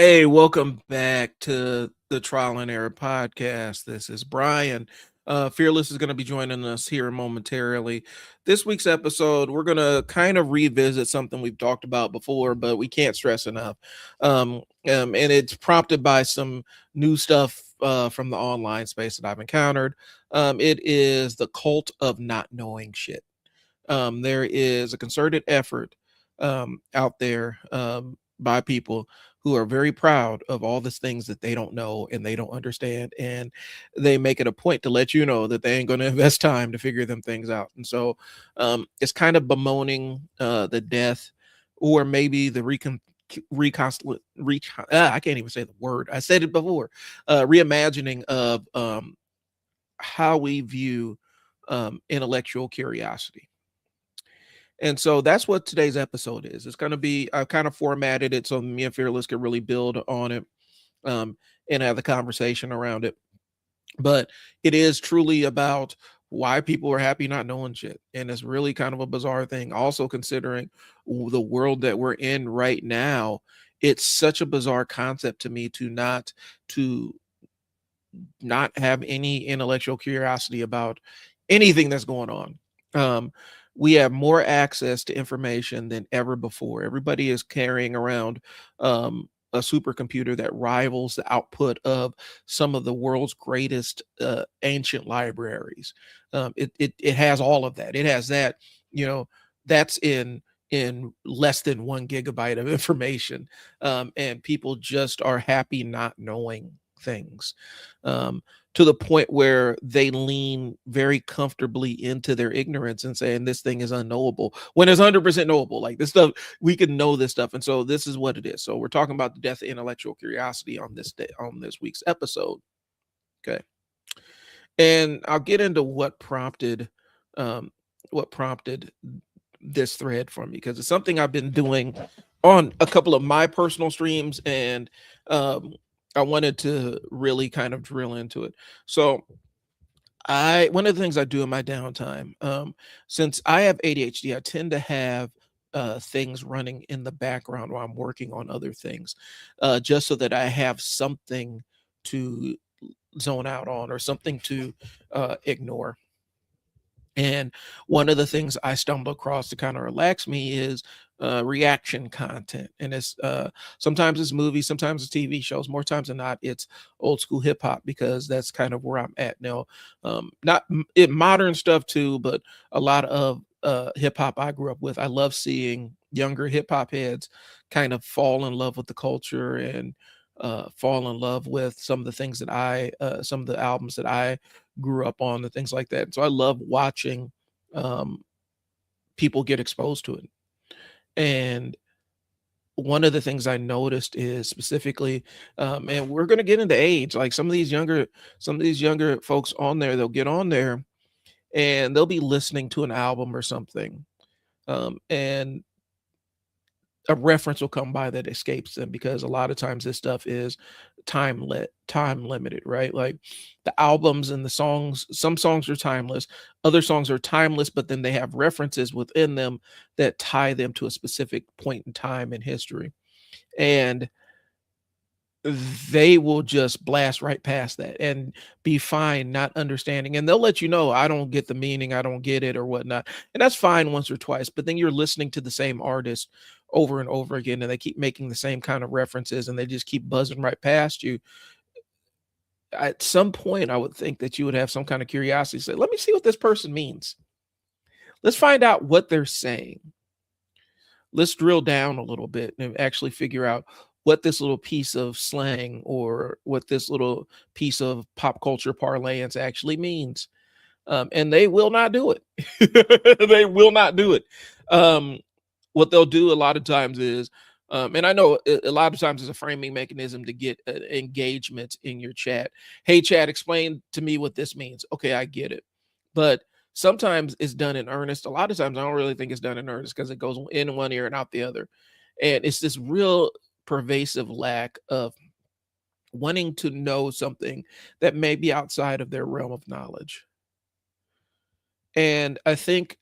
Hey, welcome back to the Trial and Error podcast. This is Brian. Fearless is going to be joining us here momentarily. This week's episode, we're going to kind of revisit something we've talked about before, but we can't stress enough. And it's prompted by some new stuff from the online space that I've encountered. It is the cult of not knowing shit. There is a concerted effort out there by people who are very proud of all these things that they don't know and they don't understand. And they make it a point to let you know that they ain't going to invest time to figure them things out. And so it's kind of bemoaning the death or maybe the I can't even say the word. I said it before. Reimagining of how we view intellectual curiosity. And so that's what today's episode is. It's going to be, I've kind of formatted it so me and Fearless can really build on it um, and have the conversation around it. But it is truly about why people are happy not knowing shit. And it's really kind of a bizarre thing. Also, considering the world that we're in right now, it's such a bizarre concept to me to not have any intellectual curiosity about anything that's going on. Um, we have more access to information than ever before. Everybody is carrying around a supercomputer that rivals the output of some of the world's greatest ancient libraries. It has all of that. It has that, you know, that's in less than 1 gigabyte of information, and people just are happy not knowing things, um, to the point where they lean very comfortably into their ignorance and saying this thing is unknowable when it's 100% knowable. Like this stuff, we can know this stuff. And so this is what it is. So we're talking about the death of intellectual curiosity on this day, on this week's episode. Okay. And I'll get into um, what prompted this thread for me, because it's something I've been doing on a couple of my personal streams, and um, I wanted to really kind of drill into it. So I one of the things I do in my downtime, since I have ADHD, I tend to have things running in the background while I'm working on other things, just so that I have something to zone out on or something to ignore. And one of the things I stumble across to kind of relax me is reaction content. And it's sometimes it's movies, sometimes it's TV shows. More times than not, it's old school hip hop, because that's kind of where I'm at now. Not it modern stuff too, but a lot of hip hop I grew up with. I love seeing younger hip hop heads kind of fall in love with the culture and fall in love with some of the things that some of the albums that I grew up on and things like that. And so I love watching um, people get exposed to it. And one of the things I noticed is specifically, and we're going to get into age. Like some of these younger folks on there, they'll get on there and they'll be listening to an album or something, and a reference will come by that escapes them, because a lot of times this stuff is time limited, right? Like the albums and the songs, some songs are timeless, other songs are timeless, but then they have references within them that tie them to a specific point in time in history, and they will just blast right past that and be fine not understanding, and they'll let you know, I don't get the meaning, I don't get it or whatnot. And that's fine once or twice, but then you're listening to the same artist over and over again, and they keep making the same kind of references and they just keep buzzing right past you. At some point I would think that you would have some kind of curiosity, say, let me see what this person means, let's find out what they're saying, let's drill down a little bit and actually figure out what this little piece of slang or what this little piece of pop culture parlance actually means. And they will not do it. They will not do it. Um, what they'll do a lot of times is, and I know a lot of times it's a framing mechanism to get engagement in your chat. Hey, chat, explain to me what this means. Okay, I get it. But sometimes it's done in earnest. A lot of times I don't really think it's done in earnest, because it goes in one ear and out the other. And it's this real pervasive lack of wanting to know something that may be outside of their realm of knowledge. And I think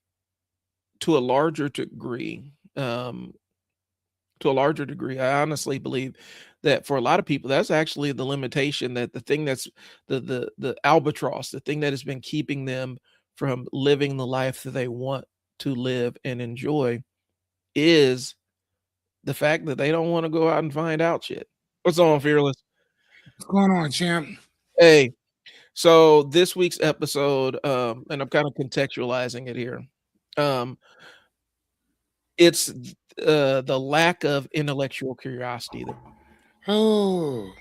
to a larger degree, um, I honestly believe that for a lot of people, that's actually the limitation, that the thing that's the albatross, the thing that has been keeping them from living the life that they want to live and enjoy, is the fact that they don't want to go out and find out shit. What's on, Fearless? What's going on, champ? Hey, so this week's episode, and I'm kind of contextualizing it here. Um, it's the lack of intellectual curiosity. Oh,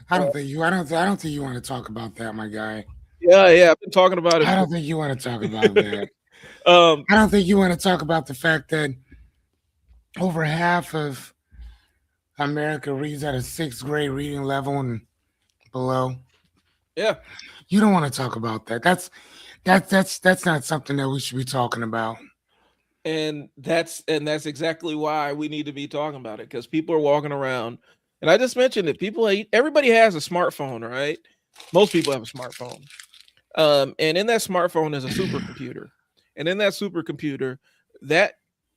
I don't think you want to talk about that, my guy. Yeah, yeah, I've been talking about it I for don't think you want to talk about that. um, I don't think you want to talk about the fact that over half of America reads at a sixth grade reading level and below. yeah, You don't want to talk about that. That's not something that we should be talking about. and that's exactly why we need to be talking about it, because people are walking around, and I just mentioned it. Everybody has a smartphone, right? Most people have a smartphone, and in that smartphone is a supercomputer, and in that supercomputer, that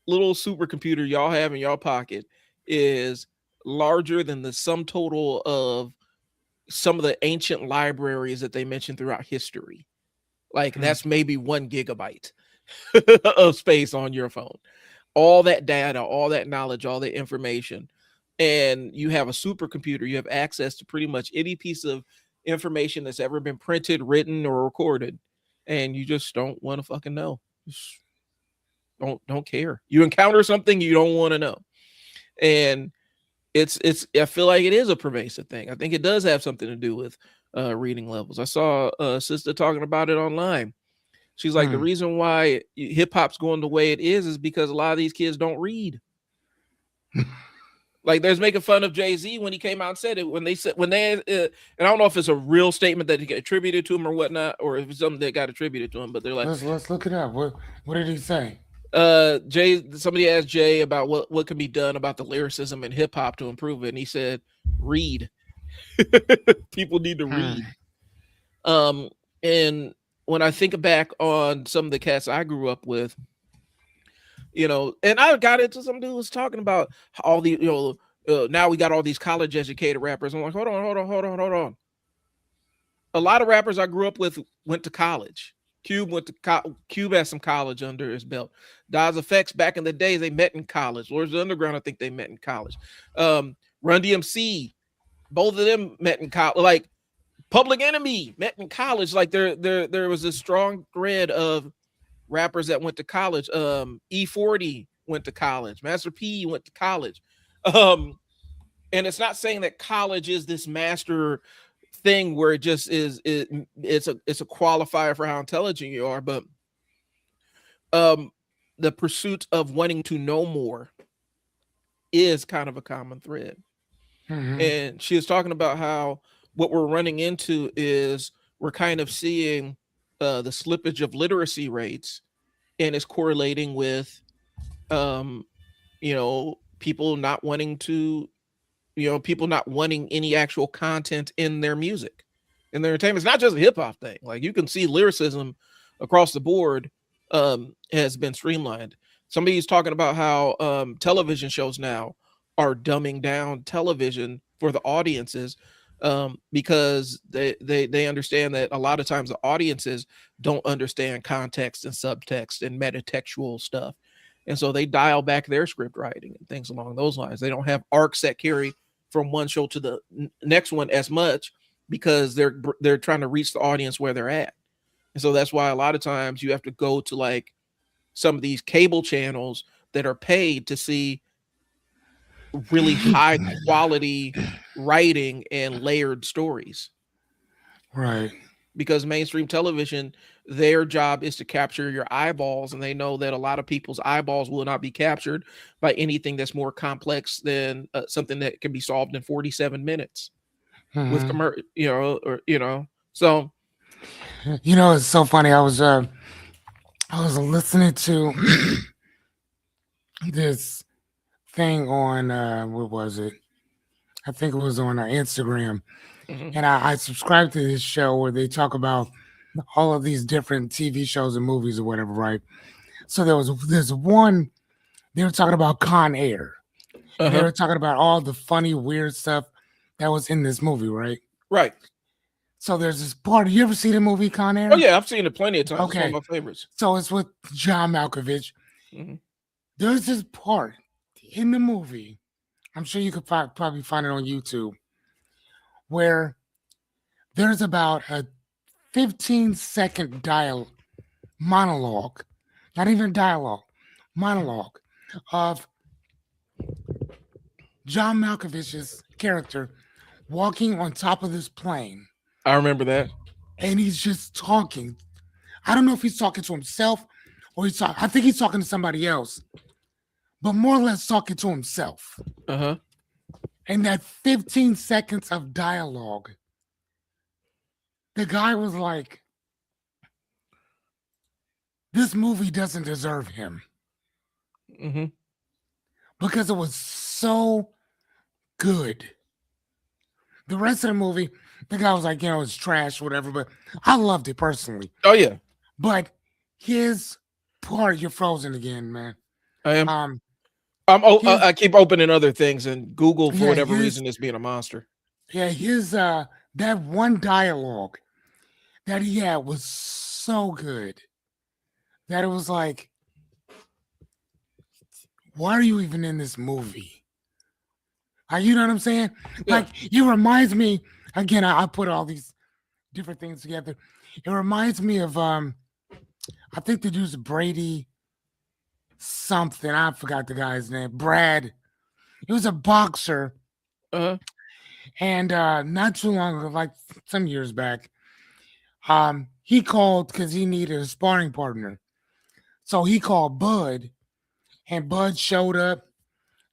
little supercomputer y'all have in y'all pocket is larger than the sum total of some of the ancient libraries that they mentioned throughout history. Like Hmm. that's maybe 1 gigabyte of space on your phone. All that data, all that knowledge, all that information. And you have a supercomputer, you have access to pretty much any piece of information that's ever been printed, written, or recorded. And you just don't want to fucking know. Just don't care. You encounter something you don't want to know. And it's I feel like it is a pervasive thing. I think it does have something to do with reading levels. I saw a sister talking about it online. She's like, the Hmm. reason why hip hop's going the way it is because a lot of these kids don't read. Like, there's making fun of Jay-Z when he came out and said it, and I don't know if it's a real statement that he got attributed to him or whatnot, or if it's something that got attributed to him. But they're like, Let's look it up. What did he say? Jay. Somebody asked Jay about what can be done about the lyricism in hip hop to improve it, and he said, read. People need to Hmm. read. Um, and when I think back on some of the cats I grew up with, and I got into some dude was talking about all the, now we got all these college educated rappers. I'm like, hold on, hold on, hold on, hold on. A lot of rappers I grew up with went to college. Cube has some college under his belt. Daz Effects back in the day, they met in college. Lords of the Underground, I think they met in college. Run DMC, both of them met in college. Like Public Enemy met in college. Like there was a strong thread of rappers that went to college. E40 went to college. Master P went to college. Um, and it's not saying that college is this master thing where it just it's a qualifier for how intelligent you are, but um, the pursuit of wanting to know more is kind of a common thread. Hmm. And she was talking about how what we're running into is we're kind of seeing the slippage of literacy rates, and it's correlating with um, people not wanting to, people not wanting any actual content in their music, in their entertainment. It's not just a hip hop thing. Like you can see lyricism across the board has been streamlined. Somebody's talking about how television shows now are dumbing down television for the audiences, because they understand that a lot of times the audiences don't understand context and subtext and metatextual stuff, and so they dial back their script writing and things along those lines. They don't have arcs that carry from one show to the next one as much, because they're trying to reach the audience where they're at. And so that's why a lot of times you have to go to like some of these cable channels that are paid to see really high quality writing and layered stories, Right. because mainstream television, their job is to capture your eyeballs, and they know that a lot of people's eyeballs will not be captured by anything that's more complex than something that can be solved in 47 minutes with Hmm. so It's so funny. I was listening to this thing on what was it? I think it was on Instagram, mhm, and I subscribed to this show where they talk about all of these different TV shows and movies or whatever, right? So there's one they were talking about Con Air, and they Uh-huh. were talking about all the funny, weird stuff that was in this movie, right? Right. So there's this part. You ever see the movie Con Oh Air? yeah, I've seen it plenty of times. It's one of Okay, my favorites. so it's with John Malkovich. Hmm. There's this part in the movie. I'm sure you could probably find it on YouTube where there's about a 15-second monologue, not even dialogue, monologue of John Malkovich's character walking on top of this plane, I remember that. and he's just talking. I don't know if he's talking to himself or I think he's talking to somebody else, but more or less talking to himself. Uh-huh. And that 15 seconds of dialogue, the guy was like, this movie doesn't deserve him Hmm. because it was so good. The rest of the movie, the guy was like, it's trash, whatever, but I loved it personally. Oh yeah, But his part, you're frozen again, man. I am. Um, I his keep opening other things, and Google for yeah, whatever his reason is being a monster. his that one dialogue that he had was so good that it was like, why are you even in this movie? You know what I'm saying? Yeah. Like, it reminds me again. I put all these different things together. It reminds me of I think the dude's Brady something. I forgot the guy's name. Brad. He was a boxer, Uh-huh. and not too long ago, like some years back, he called because he needed a sparring partner. So he called Bud, and Bud showed up.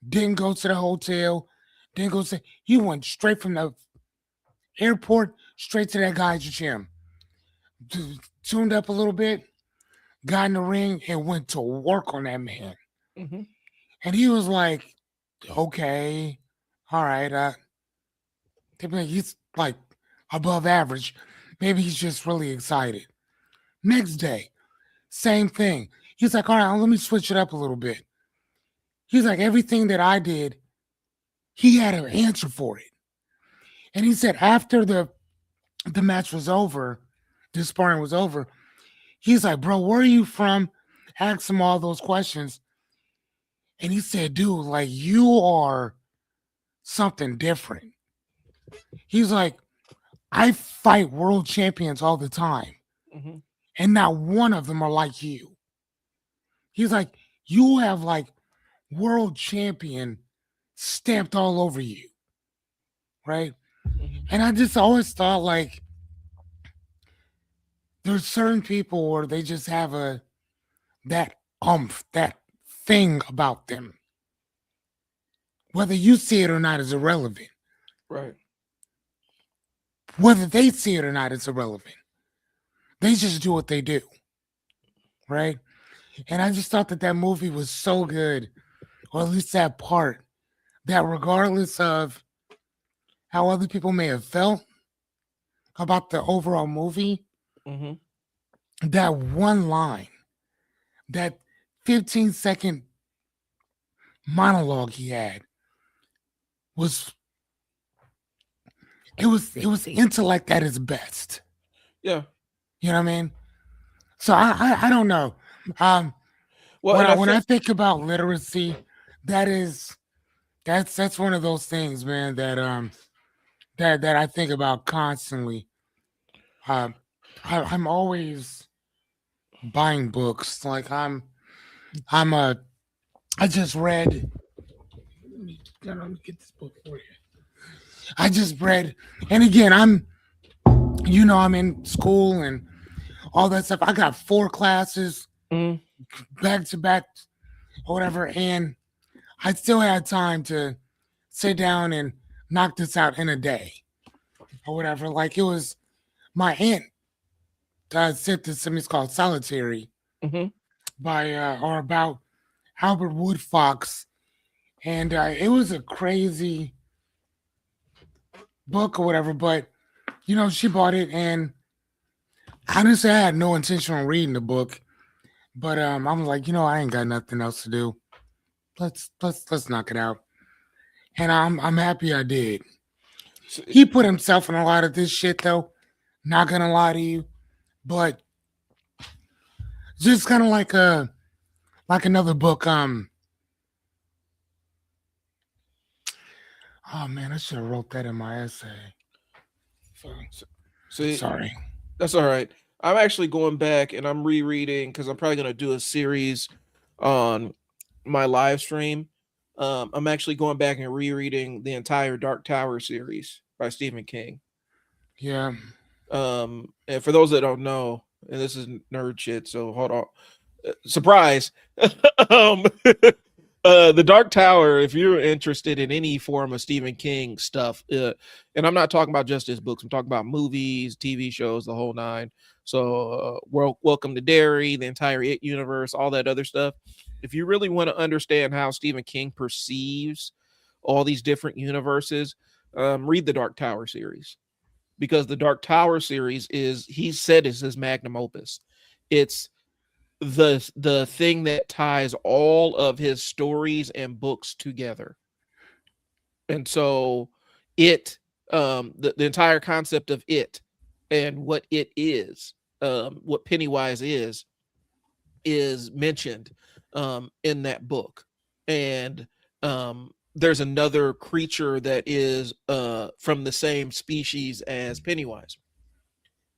Didn't go to the hotel. Didn't go to. He went straight from the airport straight to that guy's gym. Tuned up a little bit, got in the ring, and went to work on that man. Hmm. And he was like, "Okay, all right." He's like above average. Maybe he's just really excited. Next day, same thing. He's like, "All right, let me switch it up a little bit." He's like, "Everything that I did, he had an answer for it." And he said after the match was over, the sparring was over, he's like, "Bro, where are you from?" Asked him all those questions. And he said, "Dude, like, you are something different." He's like, "I fight world champions all the time, Hmm. and not one of them are like you." He's like, "You have like world champion stamped all over you." Right. Hmm. And I just always thought like there's certain people where they just have that that thing about them. Whether you see it or not is irrelevant. Right. Whether they see it or not is irrelevant. They just do what they do, right? And I just thought that movie was so good, or at least that part, that regardless of how other people may have felt about the overall movie, Hmm. that one line, that 15-second monologue he had was it was intellect at its best. Yeah. You know what I mean? So I don't know. Um, Well, when and I I when I think think about literacy, that is that's one of those things, man, that I think about constantly. Um, I'm always buying books. Like I'm a I just read. Let me get this book for you. I just read, and again, I'm in school and all that stuff. I got 4 classes mhm, back to back or whatever, and I still had time to sit down and knock this out in a day or whatever. Like it was my aunt sent this to me. It's called Solitary mhm, by or about Albert Woodfox, and it was a crazy book or whatever. But she bought it, and honestly, I had no intention on reading the book. But I was like, I ain't got nothing else to do. Let's knock it out. and I'm happy I did. So, He put himself in a lot of this shit though. Not gonna lie to you, but just kind of like another book. Oh man, I should have wrote that in my essay. So, see, sorry. that's all right. I'm actually going back and I'm rereading because I'm probably going to do a series on my live stream. I'm actually going back and rereading the entire Dark Tower series by Stephen King. Yeah. And for those that don't know, and this is nerd shit, so hold on. Surprise. um, the Dark Tower, if you're interested in any form of Stephen King stuff, and I'm not talking about just his books, I'm talking about movies, TV shows, the whole nine. So, Welcome to Derry, the entire It universe, all that other stuff. If you really want to understand how Stephen King perceives all these different universes, read the Dark Tower series, because the Dark Tower series is, he said, is his magnum opus. It's the thing that ties all of his stories and books together. And so it, the entire concept of it and what it is, what Pennywise is mentioned in that book. And there's another creature that is from the same species as Pennywise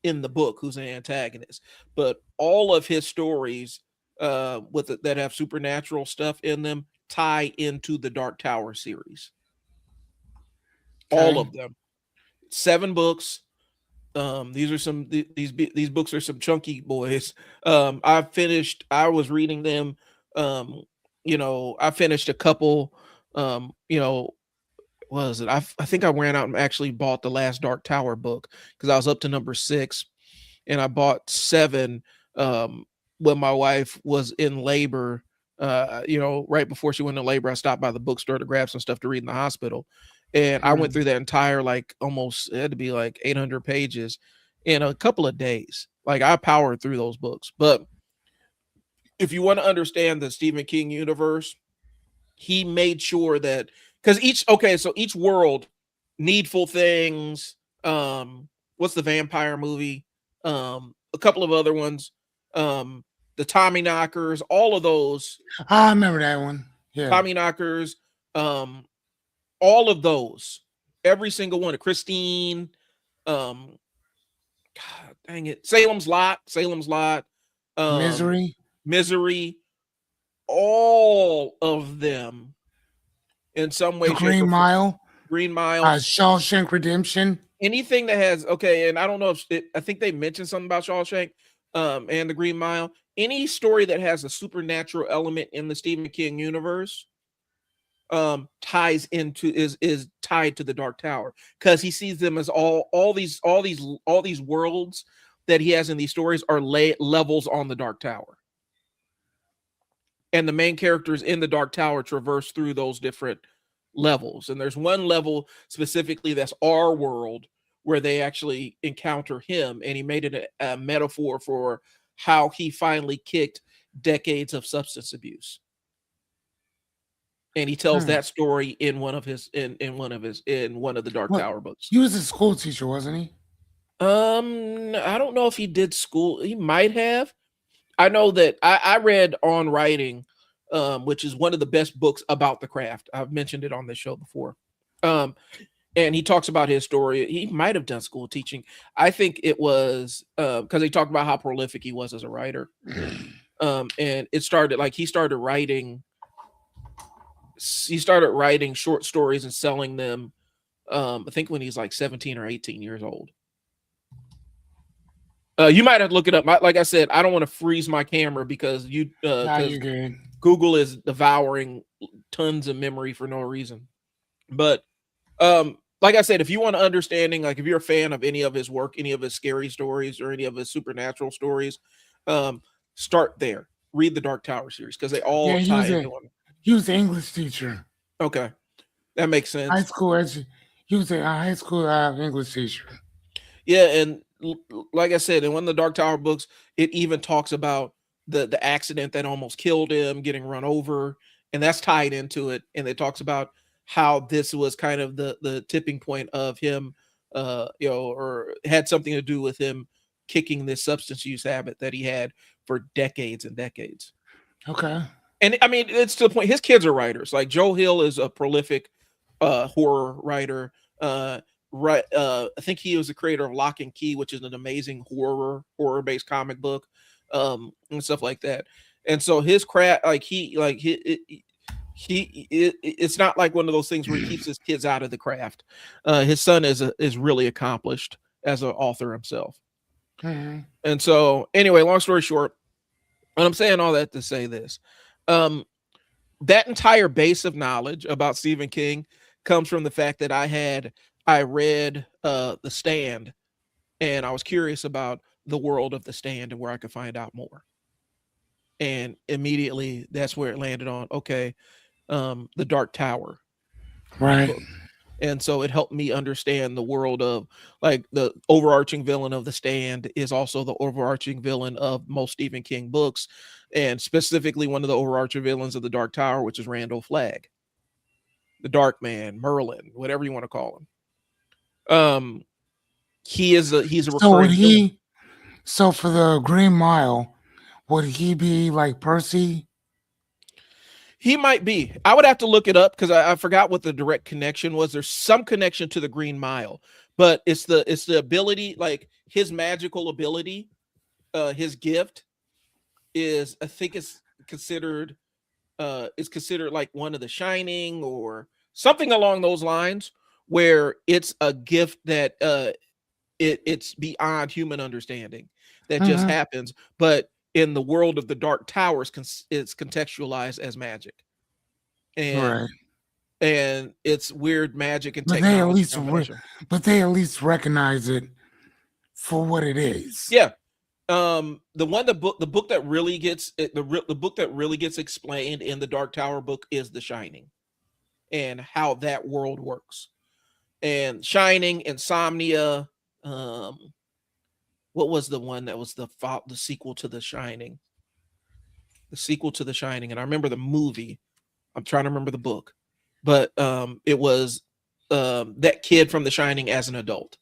in the book, who's an antagonist. But all of his stories that have supernatural stuff in them tie into the Dark Tower series. All Okay. of them. 7 books. These are some these books are some chunky boys. I was reading them. Um, I finished a couple. You know, was it? I think I ran out and actually bought the last Dark Tower book because I was up to number 6, and I bought 7 um, when my wife was in labor. Right before she went into labor, I stopped by the bookstore to grab some stuff to read in the hospital, and I went Mm, through that entire, like, almost, it had to be like 800 pages in a couple of days. Like, I powered through those books. But if you want to understand the Stephen King universe, he made sure that, because each world, Needful Things, what's the vampire movie, a couple of other ones, um the Tommy Knockers, all of those, I remember that one. Yeah. Tommy Knockers, um all of those, every single one of Christine, um God dang it, Salem's Lot, um Misery, Misery, all of them in some The way, shape, Green or form. Mile, Green Mile, Shawshank Redemption. anything that has, okay, and I don't know if I think they mentioned something about Shawshank, and the Green Mile. Any story that has a supernatural element in the Stephen King universe, ties into is tied to the Dark Tower, because he sees them as all these worlds that he has in these stories are levels on the Dark Tower, and the main characters in the Dark Tower traverse through those different levels. And there's one level specifically that's our world, where they actually encounter him, and he made it a metaphor for how he finally kicked decades of substance abuse. And he tells Hmm. that story in one of the Dark What? Tower books. He was a school teacher, wasn't he? I don't know if he did school. He might have. I know that I read On Writing, which is one of the best books about the craft. I've mentioned it on this show before. Um, and he talks about his story. He might have done school teaching. I think it was because he talked about how prolific he was as a writer. And it started, like, he started writing short stories and selling them. I think when he's like 17 or 18 years old. You might have to look it up. Like I said, I don't want to freeze my camera because Nah, you because good. Google is devouring tons of memory for no reason. But like I said, if you want an understanding, like if you're a fan of any of his work, any of his scary stories or any of his supernatural stories, um, start there. Read the Dark Tower series because they Yeah, all tie into them. he was an English teacher. Okay, that makes High sense. school he was a high school English teacher. Yeah, and like I said, in one of the Dark Tower books, it even talks about the accident that almost killed him, getting run over, and that's tied into it. And it talks about how this was kind of the tipping point of him, or had something to do with him kicking this substance use habit that he had for decades and decades. Okay. And I mean, it's to the point. His kids are writers. Like Joe Hill is a prolific horror writer. Right, I think he was the creator of Lock and Key, which is an amazing horror based comic book, and stuff like that. And so his craft, like it's not like one of those things where he keeps his kids out of the craft. His son is really accomplished as an author himself. Mm-hmm. And so, anyway, long story short, and I'm saying all that to say this. Um, that entire base of knowledge about Stephen King comes from the fact that I read The Stand, and I was curious about the world of The Stand and where I could find out more. And immediately that's where it landed on, okay, The Dark Tower Right. book. And so it helped me understand the world of, like, the overarching villain of The Stand is also the overarching villain of most Stephen King books, and specifically one of the overarching villains of The Dark Tower, which is Randall Flagg, the Dark Man, Merlin, whatever you want to call him. He's a So would recurring villain. he? So for the Green Mile, would he be like Percy? He might be. I would have to look it up because I forgot what the direct connection was. There's some connection to the Green Mile, but it's the ability, like his magical ability, his gift is, I think it's considered like one of the Shining or something along those lines, where it's a gift that it's beyond human understanding, that just Mm-hmm. happens, but in the world of the Dark Towers, it's contextualized as magic, and Right. it's weird magic and But they at technology least, combination. but they at least recognize it for what it is. Yeah. The book that really gets the book that really gets explained in the Dark Tower book is The Shining, and how that world works. And Shining, Insomnia, um what was the one that was the sequel to The Shining? The sequel to The Shining, and I remember the movie. I'm trying to remember the book, but it was that kid from The Shining as an adult,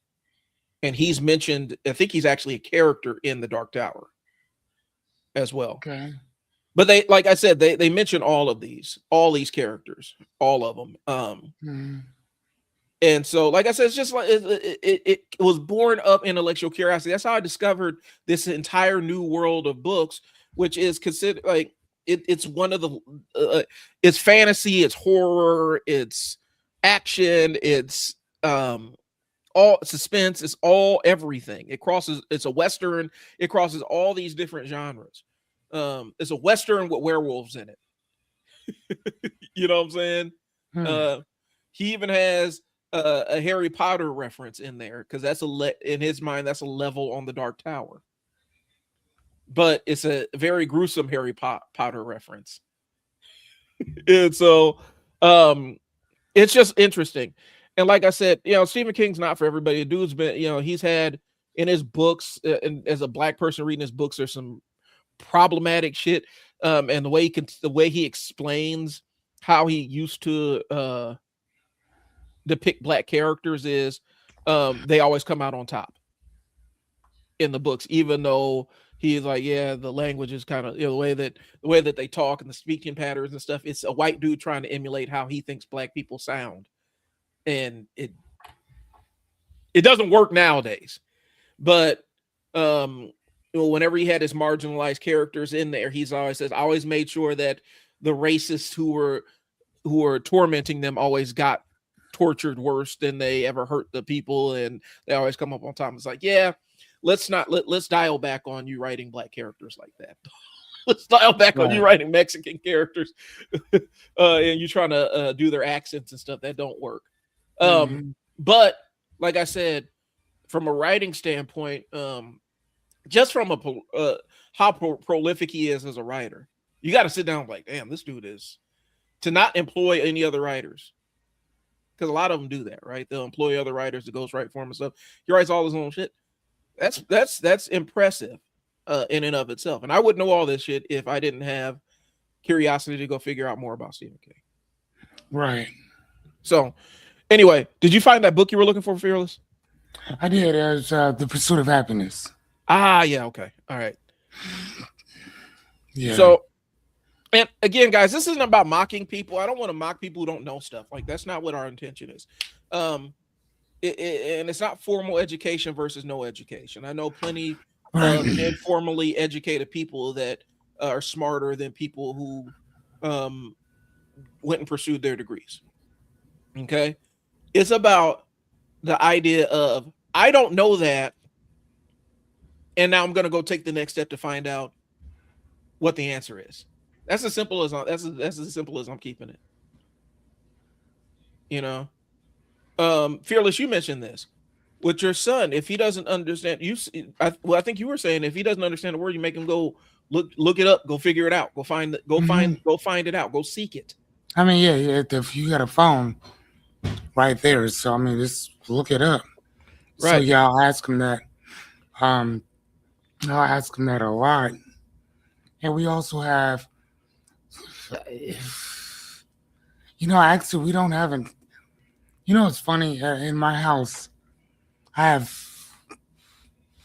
and he's mentioned. I think he's actually a character in the Dark Tower as well. Okay. But they, like I said, they mention all these characters, all of them. Mm-hmm. And so, like I said, it's just like it was born of intellectual curiosity. That's how I discovered this entire new world of books, which is considered like it's one of the it's fantasy, it's horror, it's action, it's all suspense, it's all everything. It's a western. It crosses all these different genres. It's a western with werewolves in it. You know what I'm saying? Hmm. Uh, he even has a Harry Potter reference in there because in his mind that's a level on the Dark Tower, but it's a very gruesome Potter reference. And so, um, it's just interesting. And like I said, Stephen King's not for everybody. The dude's been, he's had in his books, and as a black person reading his books, there's some problematic shit. And the way he explains how he used to depict black characters is, they always come out on top in the books, even though he's like, yeah, the language is kind of, the way that they talk and the speaking patterns and stuff. It's a white dude trying to emulate how he thinks black people sound, and it doesn't work nowadays. But whenever he had his marginalized characters in there, he's always says, I always made sure that the racists who were tormenting them always got tortured worse than they ever hurt the people, and they always come up on top. It's like, yeah, let's dial back on you writing black characters like that. Let's dial back on you Right. writing Mexican characters, and you trying to do their accents and stuff. That don't work. Mm-hmm. But like I said, from a writing standpoint, just from how prolific he is as a writer, you got to sit down like, damn, this dude is, to not employ any other writers, because a lot of them do that, right? They'll employ other writers to ghostwrite for him and stuff. He writes all his own shit. That's impressive in and of itself. And I wouldn't know all this shit if I didn't have curiosity to go figure out more about Stephen King. Right. So anyway, did you find that book you were looking for, Fearless? I did. It was The Pursuit of Happiness. Ah, yeah, okay. All right. Yeah. So, and again, guys, this isn't about mocking people. I don't want to mock people who don't know stuff. Like that's not what our intention is. Um, and it's not formal education versus no education. I know plenty Right. of informally educated people that are smarter than people who went and pursued their degrees. Okay, it's about the idea of I don't know that, and now I'm going to go take the next step to find out what the answer is. That's as simple as that's as simple as I'm keeping it. You know, Fearless, you mentioned this with your son. If he doesn't understand, I think you were saying if he doesn't understand the word, you make him go look it up, go figure it out, Hmm. go find it out, go seek it. I mean, yeah, yeah, if you got a phone right there, so I mean, just look it up. So Right. yeah, I'll ask him that. Um, I'll ask him that a lot. And we also have, actually, we don't have an. It's funny. In my house, I have,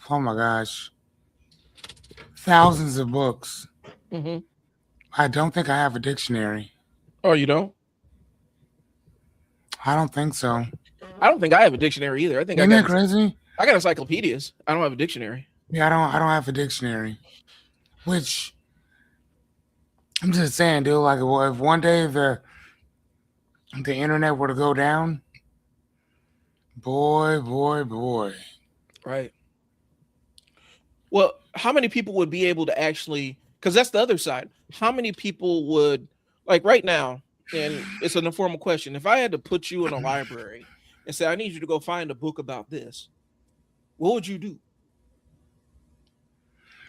oh my gosh, thousands of books. Mm-hmm. I don't think I have a dictionary. Oh, you don't? I don't think so. I don't think I have a dictionary either. Isn't that crazy? I got encyclopedias. I don't have a dictionary. Yeah, I don't have a dictionary. Which I'm just saying, dude. Like, well, if one day the internet were to go down, boy, boy, boy. Right. Well, how many people would be able to actually? Because that's the other side. How many people would like right now? And it's an informal question. If I had to put you in a library and say, "I need you to go find a book about this," what would you do?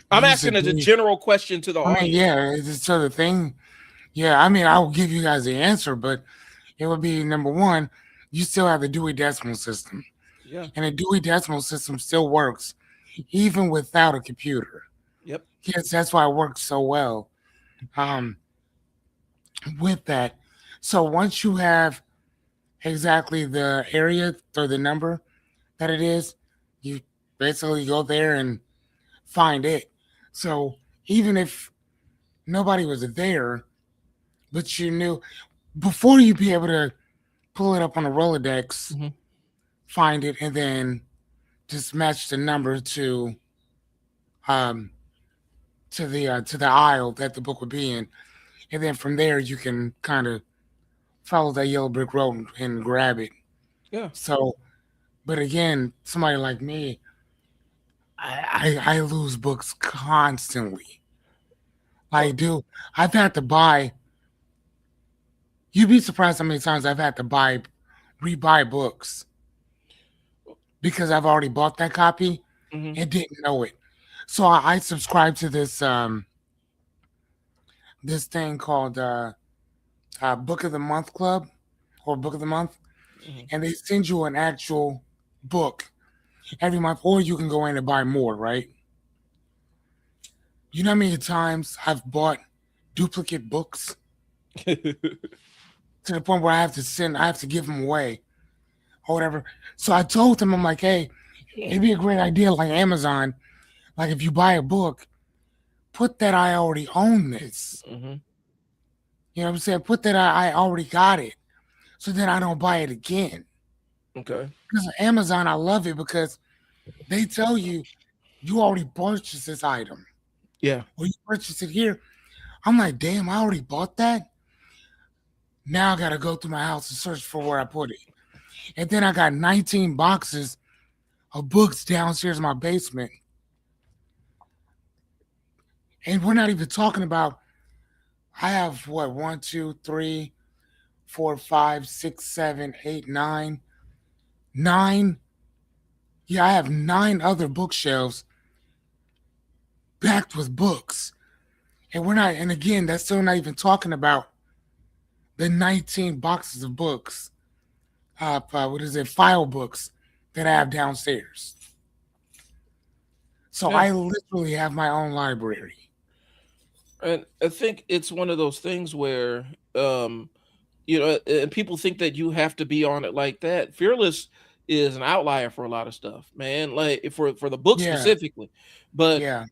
I'm You said, asking as a general question to the I mean, audience. yeah. So the thing, yeah. I mean, I will give you guys the answer, but it would be number one. You still have the Dewey Decimal System, Yeah. and the Dewey Decimal System still works even without a computer. Yep. Yes, that's why it works so well. Um, with that, so once you have exactly the area or the number that it is, you basically go there and find it. So even if nobody was there, but you knew before you'd be able to pull it up on a Rolodex, Mm-hmm. find it, and then just match the number um to the aisle that the book would be in, and then from there you can kind of follow that yellow brick road and grab it. Yeah. So, but again, somebody like me, I lose books constantly. I Well. do. I've had to buy. You'd be surprised how many times I've had to rebuy books because I've already bought that copy Mm-hmm. and didn't know it. So I subscribe to this thing called Book of the Month Club or Book of the Month, Mm-hmm. and they send you an actual book every month, or you can go in and buy more. Right? You know how many times I've bought duplicate books to the point where I have to give them away or whatever. So I told them, I'm like, hey, it'd be a great idea, like Amazon. Like if you buy a book, put that I already own this. Mm-hmm. You know what I'm saying? Put that I already got it, so then I don't buy it again. Okay. Because Amazon, I love it because they tell you you already purchased this item Yeah. or you purchased it here. I'm like, damn, I already bought that. Now I gotta go through my house and search for where I put it. And then I got 19 boxes of books downstairs in my basement. And we're not even talking about I have what one, two, three, four, five, six, seven, eight, nine, nine. Yeah, I have nine other bookshelves packed with books. And we're not, and again, that's still not even talking about the 19 boxes of books, what is it, file books that I have downstairs. So Yeah. I literally have my own library. And I think it's one of those things where um And people think that you have to be on it like that. Fearless is an outlier for a lot of stuff, man. Like for the book Yeah, specifically, but yeah.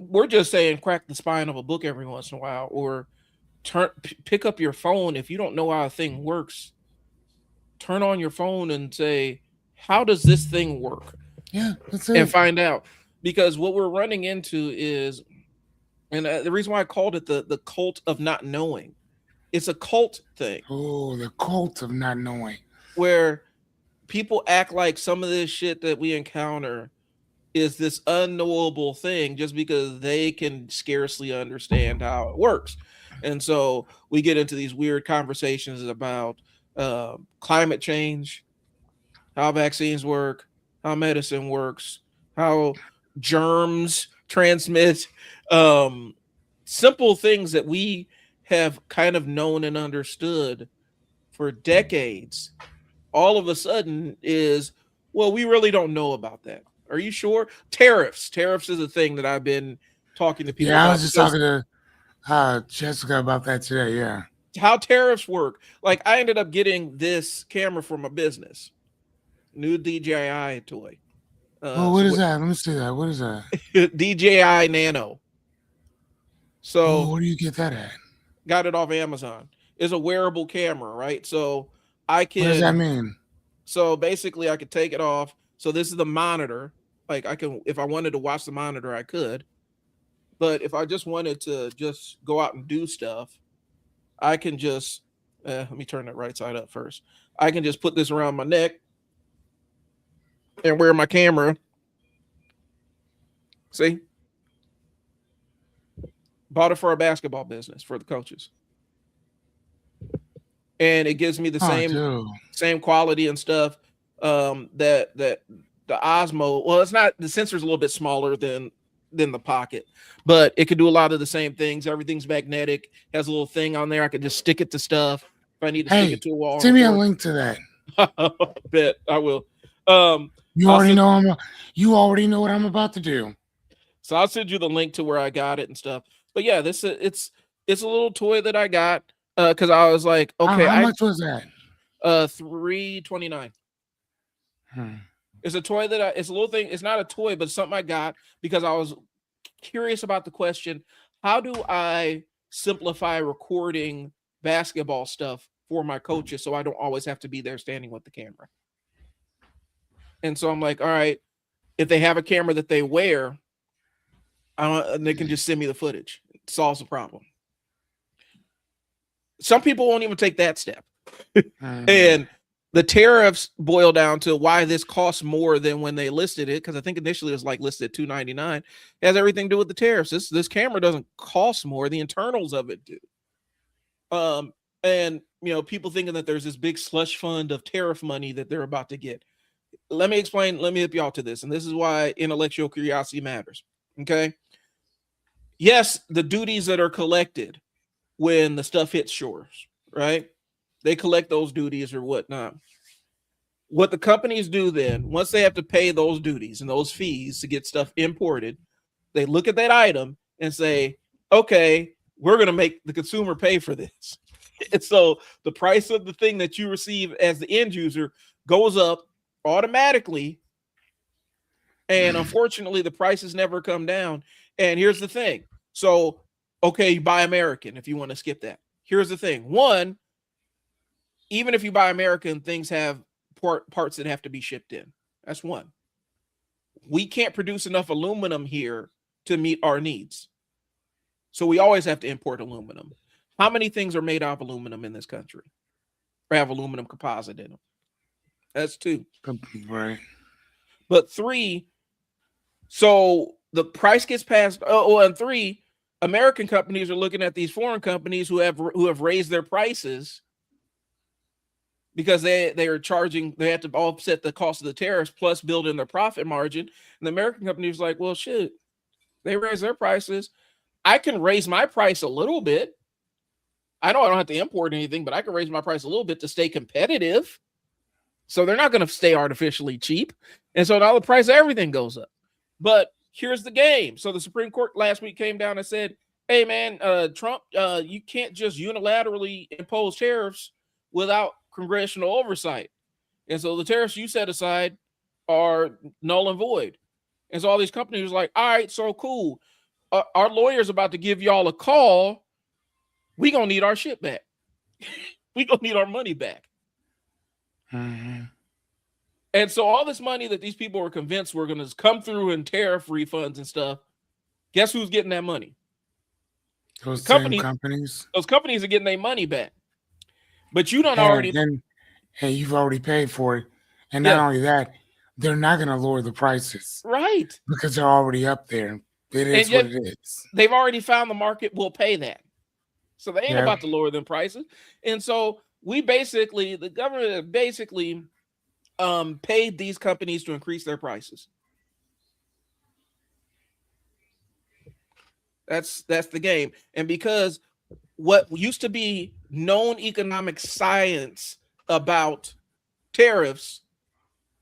we're just saying crack the spine of a book every once in a while, or pick up your phone if you don't know how a thing works. Turn on your phone and say, "How does this thing work?" Yeah, that's and it. find out. Because what we're running into is, and the reason why I called it the cult of not knowing, it's a cult thing Oh, the cult of not knowing. where people act like some of this shit that we encounter is this unknowable thing just because they can scarcely understand how it works. And so we get into these weird conversations about climate change, how vaccines work, how medicine works, how germs transmit, um, simple things that we have kind of known and understood for decades. All of a sudden is, well, we really don't know about that. Are you sure? Tariffs is a thing that I've been talking to people Yeah, I about was just because talking to Jessica about that today. Yeah. how tariffs work. Like I ended up getting this camera for my business, new DJI toy. Oh, what So is what that? Let me see that. What is that? DJI Nano. Oh, So where do you get that at? got it off Amazon. It's a wearable camera, right? So I What does that can mean? so basically I could take it off. So this is the monitor. Like I can, if I wanted to watch the monitor, I could. But if I just wanted to just go out and do stuff, I can just let me turn that right side up first. I can just put this around my neck and wear my camera. See, bought it for a basketball business for the coaches, and it gives me the Oh, same dude. quality and stuff. That the Osmo. Well, it's not, the sensor's a little bit smaller than the Pocket, but it could do a lot of the same things. Everything's magnetic. Has a little thing on there. I could just stick it to stuff if I need to stick Hey, it to a wall and send me a record. link to that. Bet I will. Um, You I'll already send know you already know what I'm about to do. I'll send you the link to where I got it and stuff. But yeah, this it's a little toy that I got because I was like, okay, How I much was that? 329. Hmm. It's a toy it's a little thing. It's not a toy, but it's something I got because I was curious about the question: how do I simplify recording basketball stuff for my coaches so I don't always have to be there standing with the camera? And so I'm like, all right, if they have a camera that they wear, and they can just send me the footage. It solves the problem. Some people won't even take that step. Hmm. And the tariffs boil down to why this costs more than when they listed it, because I think initially it was like listed at $299. It has everything to do with the tariffs. This camera doesn't cost more; the internals of it do. Um, and people thinking that there's this big slush fund of tariff money that they're about to get. Let me explain. Let me help you out to this, and this is why intellectual curiosity matters. Okay. Yes, the duties that are collected when the stuff hits shores, right? They collect those duties or whatnot. What the companies do then, once they have to pay those duties and those fees to get stuff imported, they look at that item and say, okay, we're going to make the consumer pay for this. And so the price of the thing that you receive as the end user goes up automatically. And unfortunately, the prices never come down. And here's the thing. So, okay, you buy American if you want to skip that. Here's the thing. One, even if you buy American, things have parts that have to be shipped in. That's one. We can't produce enough aluminum here to meet our needs. So we always have to import aluminum. How many things are made out of aluminum in this country or have aluminum composite in them? That's two. Right. But three, so the price gets passed. And three, American companies are looking at these foreign companies who have raised their prices because they are charging. They have to offset the cost of the tariffs plus build in their profit margin. And the American companies like, well, shit, they raise their prices. I can raise my price a little bit. I know I don't have to import anything, but I can raise my price a little bit to stay competitive. So they're not going to stay artificially cheap. And so now the price of everything goes up. But here's the game. So the Supreme Court last week came down and said, hey man, Trump, you can't just unilaterally impose tariffs without congressional oversight. And so the tariffs you set aside are null and void. And so all these companies are like, all right, so cool. Our lawyer's about to give y'all a call. We gonna need our shit back. We gonna need our money back. Mm-hmm. And so all this money that these people were convinced were gonna come through in tariff refunds and stuff, guess who's getting that money? The Those same company, companies. those companies are getting their money back. But you don't And already, then, and you've already paid for it. And not yeah, only that, they're not going to lower the prices right. because they're already up there. It And is what yet it is. they've already found the market will pay that. So they ain't Yeah. about to lower them prices. And so the government basically paid these companies to increase their prices. That's the game. And because what used to be known economic science about tariffs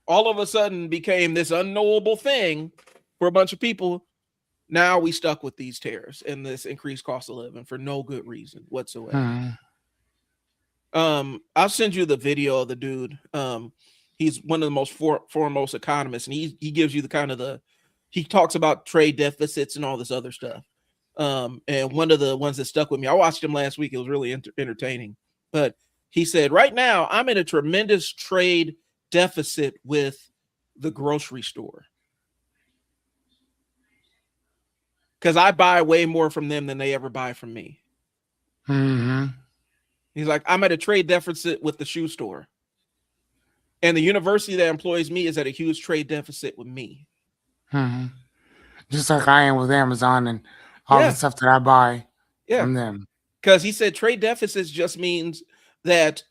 all of a sudden became this unknowable thing for a bunch of people. Now we stuck with these tariffs and this increased cost of living for no good reason whatsoever. Mm-hmm. I'll send you the video of the dude. He's one of the most foremost economists, and he gives you the kind of he talks about trade deficits and all this other stuff. And one of the ones that stuck with me, I watched him last week. It was really entertaining. But he said, right now, I'm in a tremendous trade deficit with the grocery store because I buy way more from them than they ever buy from me. Mm-hmm. He's like, I'm at a trade deficit with the shoe store. And the university that employs me is at a huge trade deficit with me. Mm-hmm. Just like I am with Amazon and all the Yeah. stuff that I buy Yeah. from them. Because he said trade deficits just means that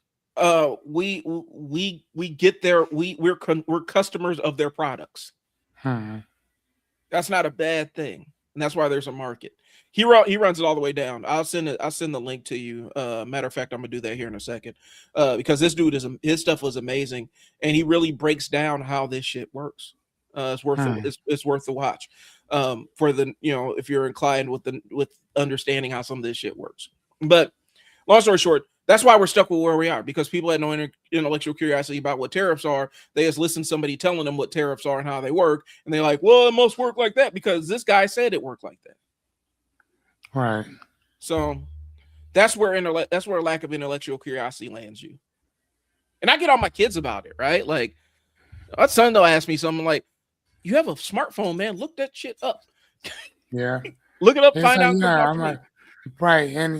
we get their we're customers of their products. Mm-hmm. That's not a bad thing, and that's why there's a market. He runs it all the way down. I'll send the link to you. Matter of fact, I'm gonna do that here in a second, because this dude his stuff was amazing, and he really breaks down how this shit works. It's worth it's worth the watch. For the if you're inclined with understanding how some of this shit works. But long story short, that's why we're stuck with where we are, because people had no intellectual curiosity about what tariffs are. They just listen to somebody telling them what tariffs are and how they work, and they're like, well, it must work like that because this guy said it worked like that. Right. So that's where lack of intellectual curiosity lands you. And I get on my kids about it, right? Like, my son will ask me something like, you have a smartphone, man, look that shit up. Yeah. Look it up, It's find like, out. I'm like, right. And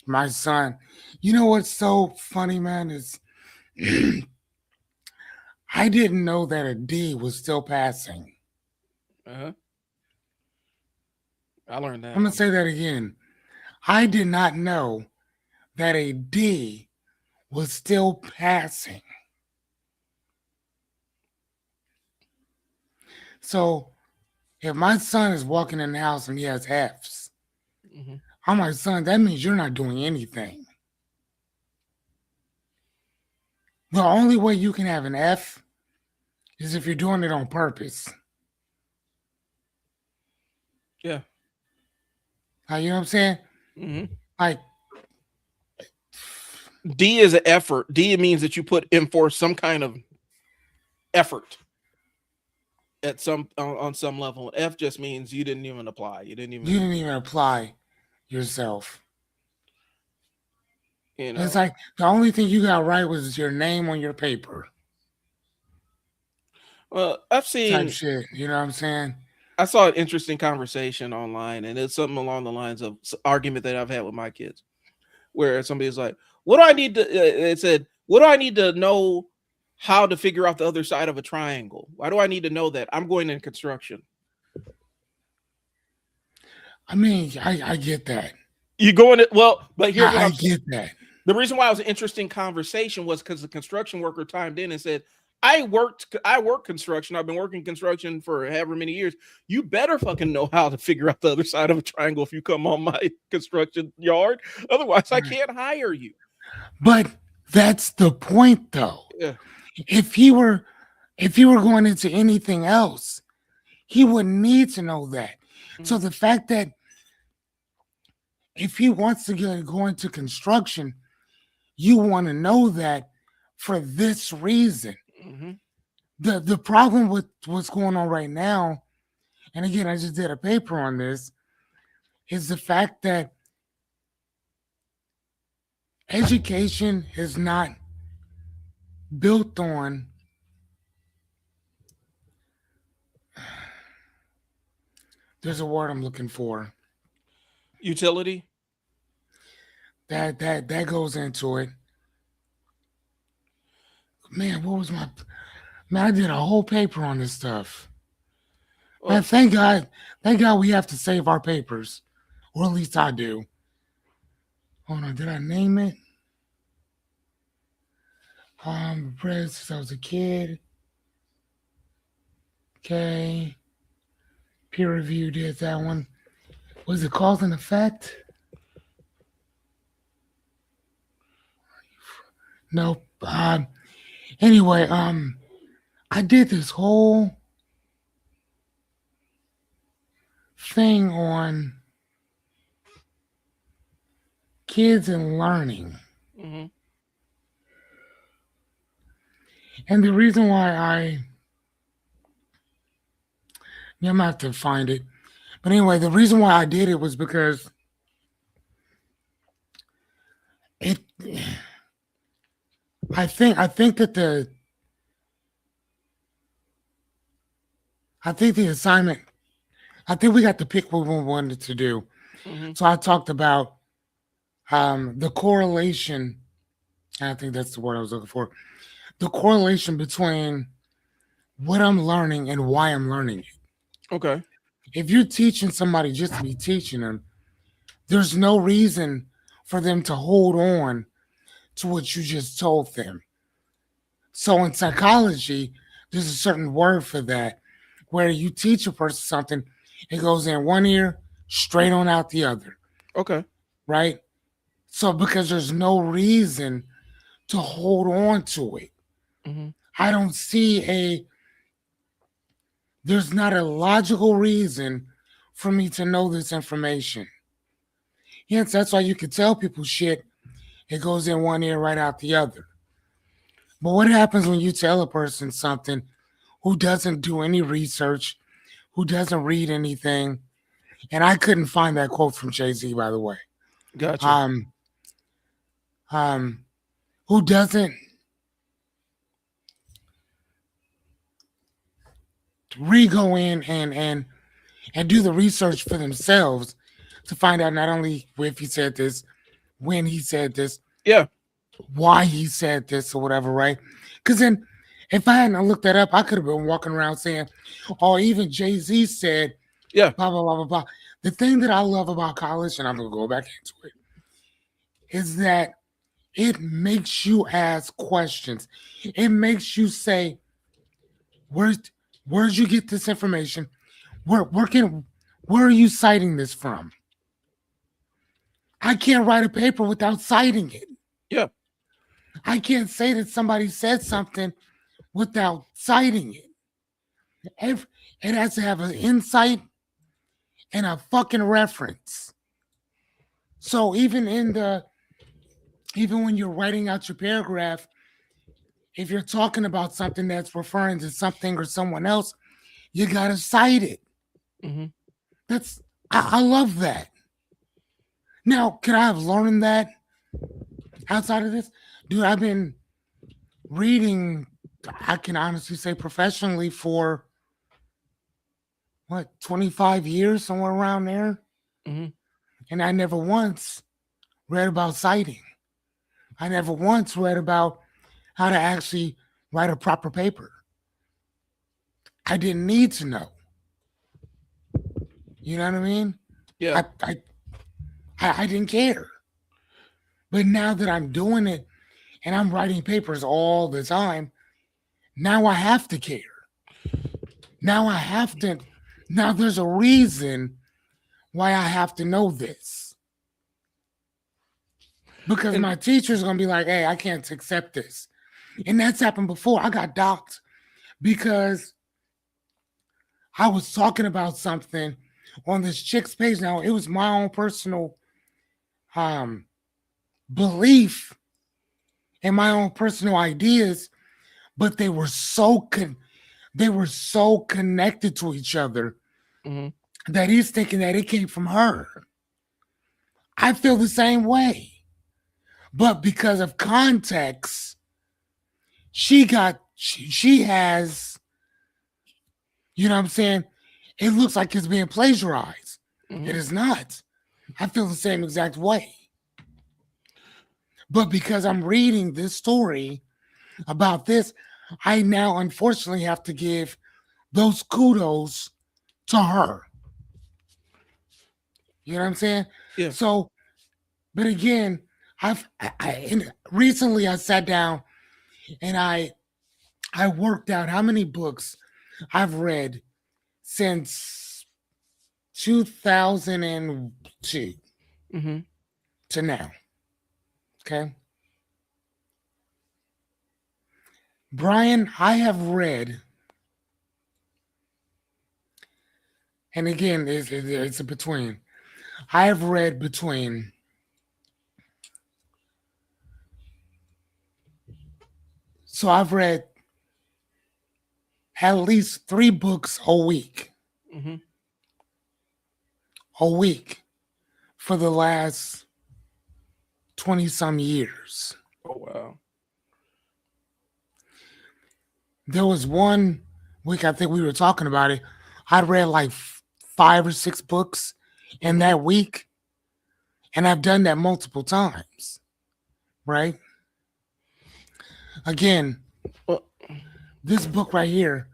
my son, what's so funny, man, is I didn't know that a D was still passing. Uh-huh. I learned that. I'm going to say that again. I did not know that a D was still passing. So if my son is walking in the house and he has F's, mm-hmm. I'm like, son, that means you're not doing anything. The only way you can have an F is if you're doing it on purpose. Yeah. You know what I'm saying? Mm-hmm. Like, D is an effort. D means that you put in for some kind of effort on some level. F just means you didn't even apply. You didn't even apply yourself. It's like the only thing you got right was your name on your paper. Well, I've seen type shit. You know what I'm saying? I saw an interesting conversation online, and it's something along the lines of argument that I've had with my kids, where somebody's like, "What do I need to?" It said, "What do I need to know how to figure out the other side of a triangle? Why do I need to know that? I'm going in construction." I mean, I get that. You going it well, but here's what I get that. The reason why it was an interesting conversation was because the construction worker chimed in and said, I work construction. I've been working construction for however many years. You better fucking know how to figure out the other side of a triangle if you come on my construction yard. Otherwise, I can't hire you." But that's the point, though. Yeah. If he were going into anything else, he wouldn't need to know that. So Mhm. the fact that if he wants to go into construction, you want to know that for this reason. Mhm. The problem with what's going on right now, and again, I just did a paper on this, is the fact that education is not built on, there's a word I'm looking for Utility. that goes into it. Man, what was my man? I did a whole paper on this stuff. Man, Well, thank God we have to save our papers, or at least I do. Hold on, did I name it? Read since I was a kid. Okay, peer review did that one. Was it cause and effect? Nope. Anyway, I did this whole thing on kids and learning, mhm. and the reason why yeah, I'm gonna have to find it. But anyway, the reason why I did it was because it. I think that the assignment. I think we got to pick what we wanted to do. Mhm. So I talked about the correlation. I think that's the word I was looking for. The correlation between what I'm learning and why I'm learning it. Okay. If you're teaching somebody just to be teaching them, there's no reason for them to hold on to what you just told them. So in psychology, there's a certain word for that, where you teach a person something, it goes in one ear, straight on out the other, Okay. right? So because there's no reason to hold on to it. Mhm. I don't see there's not a logical reason for me to know this information. Hence, that's why you can tell people shit, it goes in one ear, right out the other. But what happens when you tell a person something who doesn't do any research, who doesn't read anything? And I couldn't find that quote from Jay Z, by the way. Gotcha. Um, um, who doesn't re-go in and do the research for themselves to find out not only if he said this, when he said this, Yeah. why he said this, or whatever, right? Because then, if I hadn't looked that up, I could have been walking around saying, "Oh, even Jay Z said Yeah. blah blah blah blah blah." The thing that I love about college, and I'm gonna go back into it, is that it makes you ask questions. It makes you say, "Where, where'd you get this information? Where are you citing this from?" I can't write a paper without citing it. Yeah. I can't say that somebody said something without citing it. Ev- It has to have an insight and a fucking reference. So even when you're writing out your paragraph, if you're talking about something that's referring to something or someone else, you gotta cite it. Mhm. That's I love that. Now, could I have learned that outside of this? Dude, I've been reading, I can honestly say professionally for what, 25 years, somewhere around there. Mhm. And I never once read about citing. I never once read about how to actually write a proper paper. I didn't need to know. You know what I mean? Yeah. I I I didn't care. But now that I'm doing it and I'm writing papers all the time, now I have to care. Now I have to. Now there's a reason why I have to know this. Because And my teacher's gonna be like, "Hey, I can't accept this," and that's happened before. I got docked because I was talking about something on this chick's page. Now it was my own personal um belief and my own personal ideas, but they were so connected to each other Hmm. that he's thinking that it came from her. I feel the same way. But because of context, she has, you know what I'm saying? It looks like it's being plagiarized. It Hmm. is not. I feel the same exact way. But because I'm reading this story about this, I now unfortunately have to give those kudos to her. You know what I'm saying? Yeah. So, but again, recently I sat down and I worked out how many books I've read since 2002 Hmm. to now. Okay. Brian, I have read, and again, it's a between. I have read between, so I've read at least 3 books Hmm. a week for the last 20 some years. Oh wow. There was one week, I think we were talking about it. I read like 5 or 6 books in Hmm. that week, and I've done that multiple times, right? Again, Well, this book right here,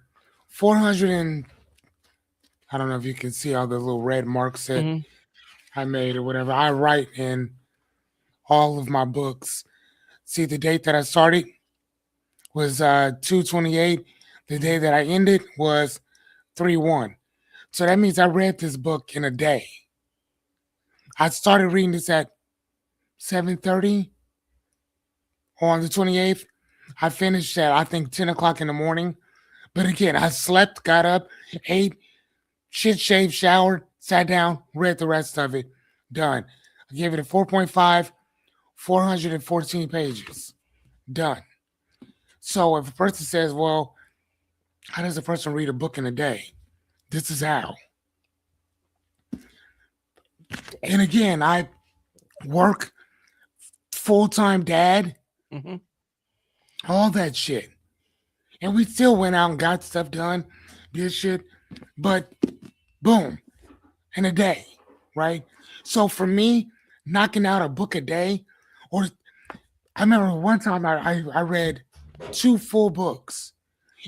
400 and I don't know if you can see all the little red marks that hmm. I made or whatever. I write in all of my books. See, the date that I started was 2/28. The Hmm. day that I ended was 3/1. So that means I read this book in a day. I started reading this at 7:30 on the 28th. I finished at I think 10 o'clock in the morning. But again, I slept, got up, ate, shit, shaved, showered, sat down, read the rest of it. Done. I gave it a 4.5, 414 pages. Done. So if a person says, well, how does a person read a book in a day? This is how. And again, I work, full time dad, Hmm. all that shit. And we still went out and got stuff done, did shit. But boom, in a day, right? So for me, knocking out a book a day, or I remember one time I read 2 full books,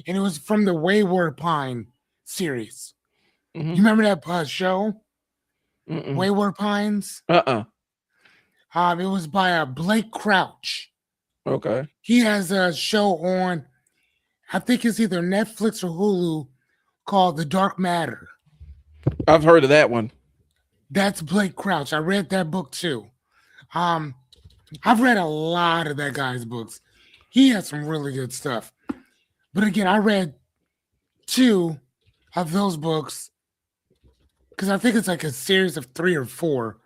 and it was from the Wayward Pine series. Hmm. You remember that show, Mm-mm. Wayward Pines? Uh-uh. It was by Blake Crouch. Okay. He has a show on, I think it's either Netflix or Hulu, called The Dark Matter. I've heard of that one. That's Blake Crouch. I read that book too. Um, I've read a lot of that guy's books. He has some really good stuff. But again, I read 2 of those books because I think it's like a series of 3 or 4.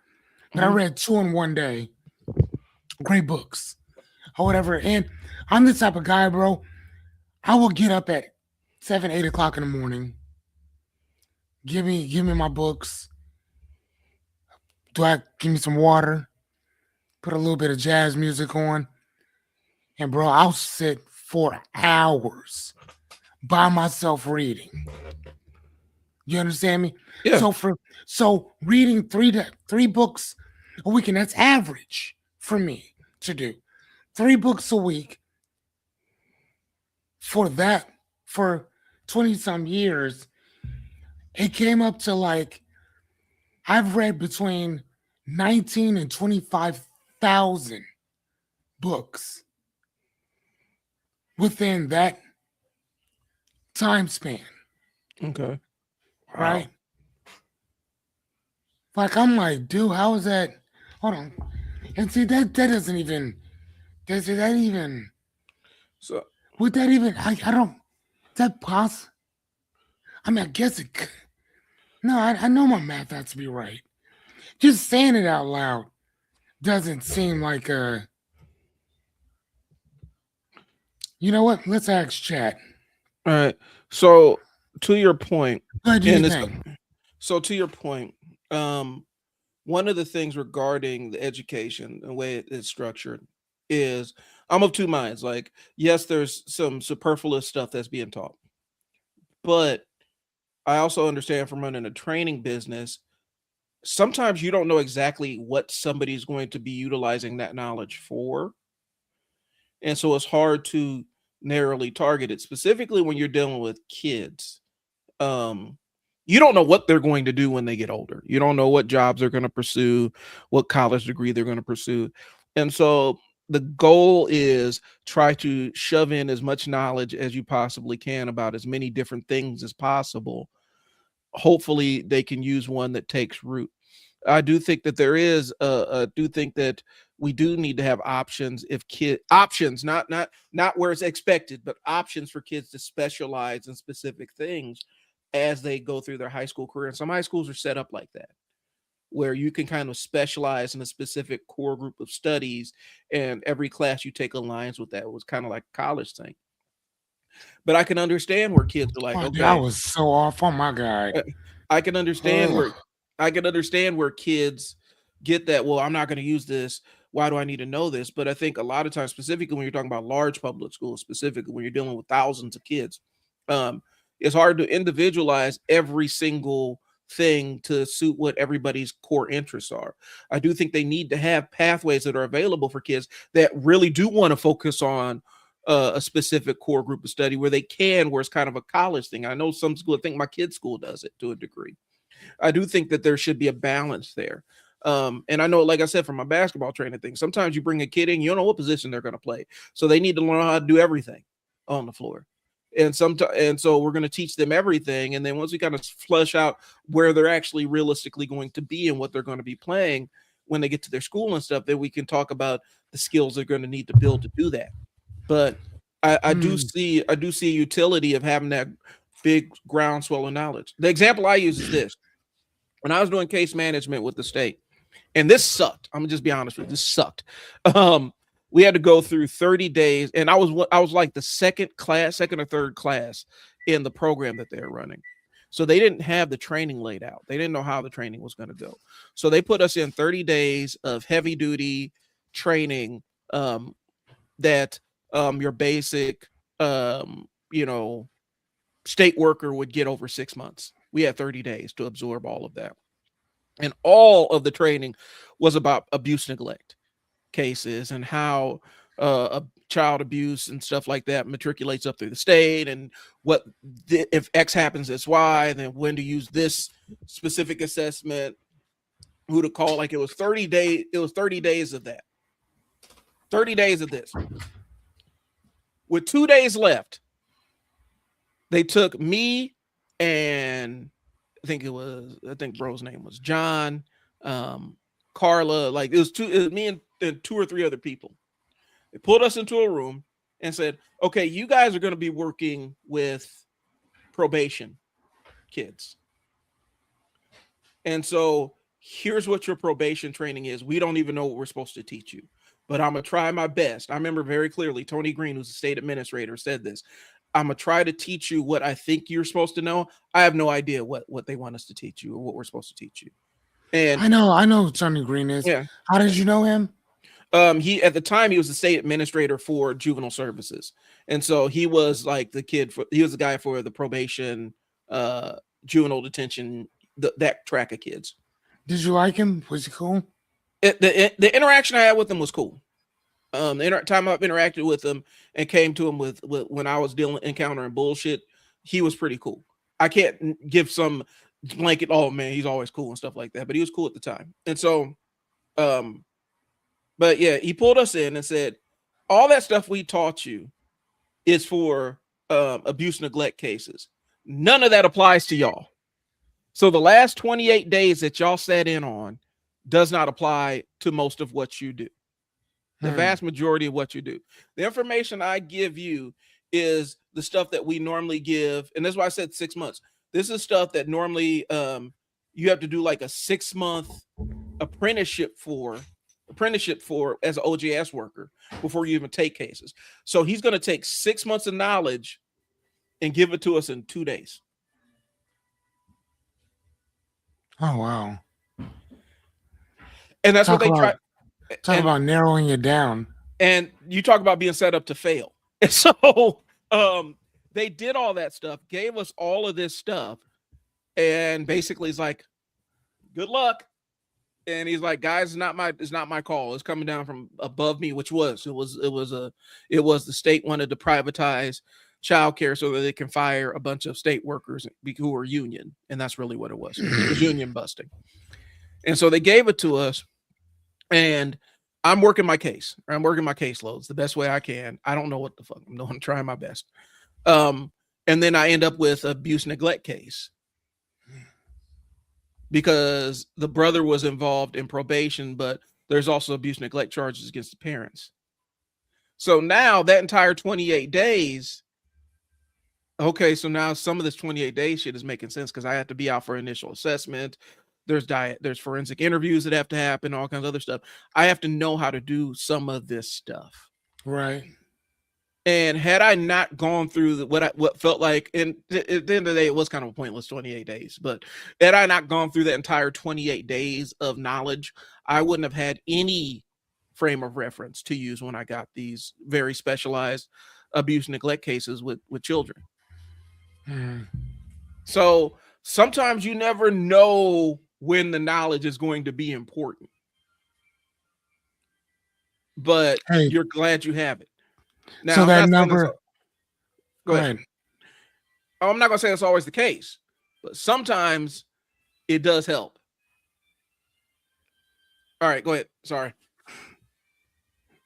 But I Hmm. read 2 in one day. Great books or whatever. And I'm the type of guy, bro. I will get up at 7, 8 o'clock in the morning. Give me my books. Give me some water? Put a little bit of jazz music on, and bro, I'll sit for hours by myself reading. You understand me? Yeah. So reading 3 books a week, and that's average for me to do 3 books a week for that for 20 some years. It came up to like I've read between 19 and 25,000 books within that time span, Okay. right? Wow. Like I'm like, dude, how is that? Hold on. And see that doesn't even does that even So would that even I don't is that possible? I mean I guess it No, I know my math has to be right. Just saying it out loud doesn't seem like a. You know what? Let's ask chat. All right. So to your point, What do you and it's think? so to your point, um, one of the things regarding the education, the way it is structured, is I'm of two minds. Like, yes, there's some superfluous stuff that's being taught, but I also understand from running a training business, sometimes you don't know exactly what somebody's going to be utilizing that knowledge for. And so it's hard to narrowly target it, specifically when you're dealing with kids. Um, you don't know what they're going to do when they get older. You don't know what jobs they're going to pursue, what college degree they're going to pursue. And so the goal is try to shove in as much knowledge as you possibly can about as many different things as possible. Hopefully they can use one that takes root. I do think that there is do think that we do need to have options if kid options, not where it's expected, but options for kids to specialize in specific things as they go through their high school career. And some high schools are set up like that, where you can kind of specialize in a specific core group of studies, and every class you take aligns with that. It was kind of like a college thing. But I can understand where kids are like, Oh, dude, I okay, was so off on my guy. uh, I can understand Ugh. where kids get that. Well, I'm not going to use this. Why do I need to know this? But I think a lot of times, specifically when you're talking about large public schools, specifically when you're dealing with thousands of kids, um, it's hard to individualize every single thing to suit what everybody's core interests are. I do think they need to have pathways that are available for kids that really do want to focus on a specific core group of study where they can, where it's kind of a college thing. I know some school, I think my kid's school does it to a degree. I do think that there should be a balance there. And I know, like I said, from my basketball training thing, sometimes you bring a kid in, you don't know what position they're going to play. So they need to learn how to do everything on the floor. And so we're going to teach them everything. And then once we kind of flush out where they're actually realistically going to be and what they're going to be playing when they get to their school and stuff, then we can talk about the skills they're going to need to build to do that. But Hmm. I do see utility of having that big groundswell of knowledge. The example I use is this: when I was doing case management with the state, and this sucked. I'm gonna just be honest with you, this sucked. Um, we had to go through 30 days, and I was like the second or third class in the program that they're running. So they didn't have the training laid out. They didn't know how the training was going to go. So they put us in 30 days of heavy duty training, um, that your basic you know state worker would get over 6 months. We had 30 days to absorb all of that, and all of the training was about abuse neglect cases and how a child abuse and stuff like that matriculates up through the state, and what if X happens, it's Y, then when to use this specific assessment, who to call. Like, it was 30 days of that, 30 days of this. With 2 days left, they took me and I think bro's name was John, um, Carla. Like, it was me and two or three other people. They pulled us into a room and said, "Okay, you guys are going to be working with probation kids, and so here's what your probation training is. We don't even know what we're supposed to teach you, but I'm gonna try my best." I remember very clearly Tony Green, who's the state administrator, said this: "I'm gonna try to teach you what I think you're supposed to know. I have no idea what they want us to teach you or what we're supposed to teach you." And I know who Johnny Green is. yeah, How did you know him? he at the time he was the state administrator for juvenile services, and so he was like he was the guy for the probation, uh, juvenile detention, that track of kids. Did you like him? Was he cool? The interaction I had with him was cool. The time I've interacted with him and came to him with when I was encountering bullshit, he was pretty cool. I can't give some blanket, oh man, he's always cool and stuff like that, but he was cool at the time. And so, um, but yeah, he pulled us in and said, all that stuff we taught you is for abuse neglect cases. None of that applies to y'all. So the last 28 days that y'all sat in on does not apply to most of what you do. The Hmm. vast majority of what you do. The information I give you is the stuff that we normally give. And that's why I said 6 months. This is stuff that normally you have to do like a 6 month apprenticeship for as an OJS worker before you even take cases. So he's going to take 6 months of knowledge and give it to us in 2 days. Oh wow. And that's what Talk they try. about talk And about narrowing it down. you talk about being set up to fail. And so they did all that stuff, gave us all of this stuff, and basically it's like, good luck. And he's like, guys, it's not my call. It's coming down from above me, which was the state wanted to privatize childcare so that they can fire a bunch of state workers who are union, and that's really what it was. It was union busting. And so they gave it to us, and I'm working my case. I'm working my caseloads the best way I can. I don't know what the fuck I'm doing. I'm trying my best. And then I end up with abuse neglect case because the brother was involved in probation, but there's also abuse neglect charges against the parents. So now that entire 28 days, okay, so now some of this 28 day shit is making sense because I have to be out for initial assessment. There's forensic interviews that have to happen, all kinds of other stuff. I have to know how to do some of this stuff. Right. And had I not gone through what felt like, and at the end of the day, it was kind of a pointless 28 days, but had I not gone through that entire 28 days of knowledge, I wouldn't have had any frame of reference to use when I got these very specialized abuse neglect cases with children. Mm. So sometimes you never know when the knowledge is going to be important, but Hey, you're glad you have it. Now, so I'm that not saying this. number. Go Go ahead. ahead. I'm not going to say that's always the case, but sometimes it does help. All right, go ahead. Sorry.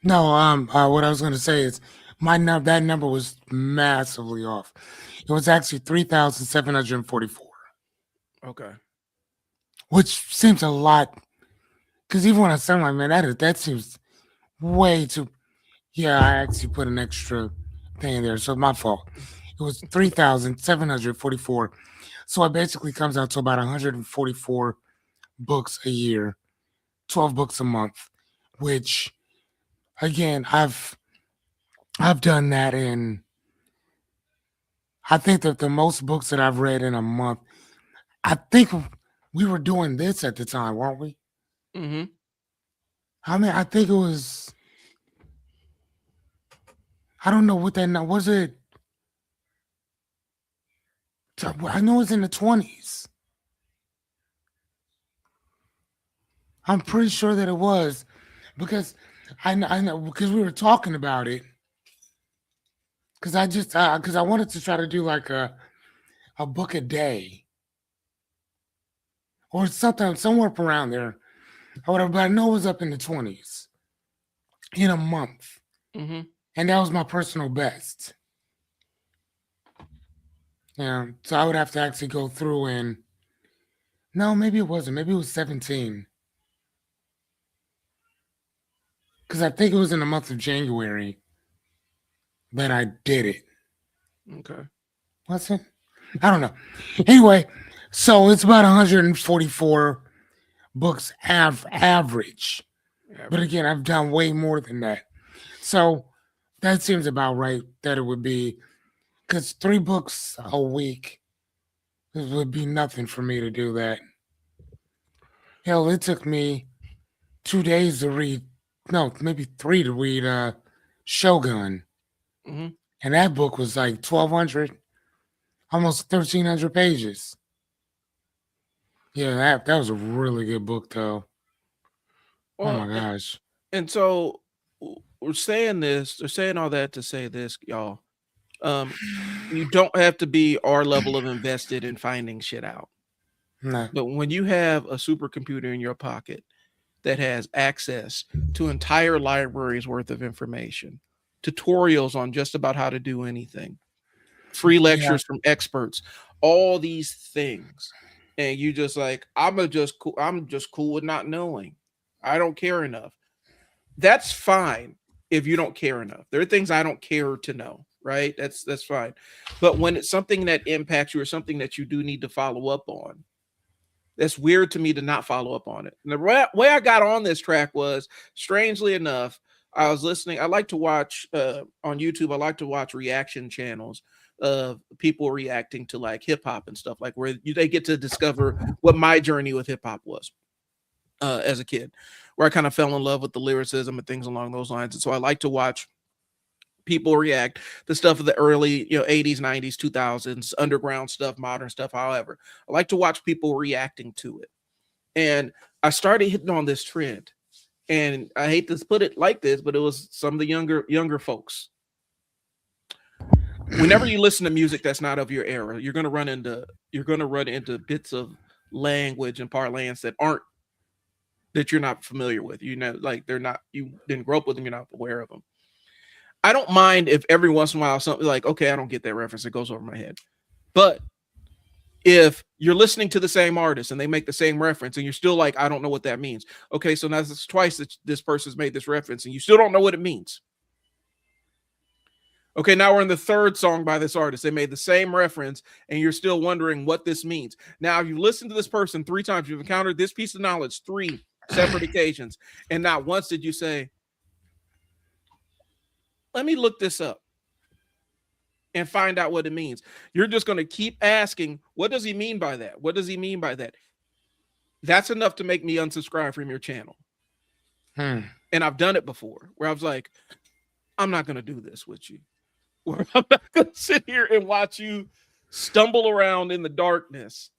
No, what I was going to say is that number was massively off. It was actually 3,744, Okay. which seems a lot. Because even when I sound like, man, that seems way too. Yeah, I actually put an extra thing in there, so my fault. It was 3,744. So it basically comes out to about 144 books a year, 12 books a month, which again, I've done that in. I think that the most books that I've read in a month. I think we were doing this at the time, weren't we? Mm-hmm. I mean, I think it was. I don't know what that was. It. I know it's in the 20s. I'm pretty sure that it was because I know because we were talking about it. Because because I wanted to try to do like a book a day or something somewhere around there or whatever. But I know it was up in the 20s in a month, Mm-hmm. and that was my personal best. Yeah, so I would have to actually go through and no, maybe it wasn't. Maybe it was 17 because I think it was in the month of January that I did it. Okay. Was it? I don't know. Anyway, so it's about 144 books average. But again, I've done way more than that. So that seems about right that it would be because 3 books a week would be nothing for me to do that. Hell, it took me 2 days to read, no, maybe 3 to read Shogun. Mm-hmm. And that book was like 1,200, almost 1,300 pages. Yeah, that was a really good book, though. Oh Well, my gosh. and so we're saying this, they're saying all that to say this, y'all. You don't have to be our level of invested in finding shit out. Nah. But when you have a supercomputer in your pocket that has access to entire libraries worth of information, tutorials on just about how to do anything, free Yeah. lectures from experts, all these things. And you just like, I'm just cool with not knowing. I don't care enough. That's fine if you don't care enough. There are things I don't care to know. right? That's fine. But when it's something that impacts you or something that you do need to follow up on, that's weird to me to not follow up on it. And the way I got on this track was, strangely enough, I was listening. I like to watch on YouTube. I like to watch reaction channels of people reacting to like hip hop and stuff, like where they get to discover what my journey with hip hop was as a kid, where I kind of fell in love with the lyricism and things along those lines. And so I like to watch people react to stuff of the early 80s, 90s, 2000s, underground stuff, modern stuff. However, I like to watch people reacting to it. And I started hitting on this trend, and I hate to put it like this, but it was some of the younger folks. Whenever you listen to music that's not of your era, you're going to run into bits of language and parlance that you're not familiar with. Like they're not, you didn't grow up with them, you're not aware of them. I don't mind if every once in a while something like, okay, I don't get that reference, it goes over my head. But if you're listening to the same artist and they make the same reference and you're still like, I don't know what that means. Okay, so now it's twice that this person's made this reference and you still don't know what it means. Okay, now we're in the third song by this artist. They made the same reference and you're still wondering what this means. Now, you listened to this person 3 times, you've encountered this piece of knowledge 3 separate occasions, and not once did you say, let me look this up and find out what it means. You're just going to keep asking, what does he mean by that? What does he mean by that? That's enough to make me unsubscribe from your channel. And I've done it before where I was like, I'm not going to do this with you. Where I'm not going to sit here and watch you stumble around in the darkness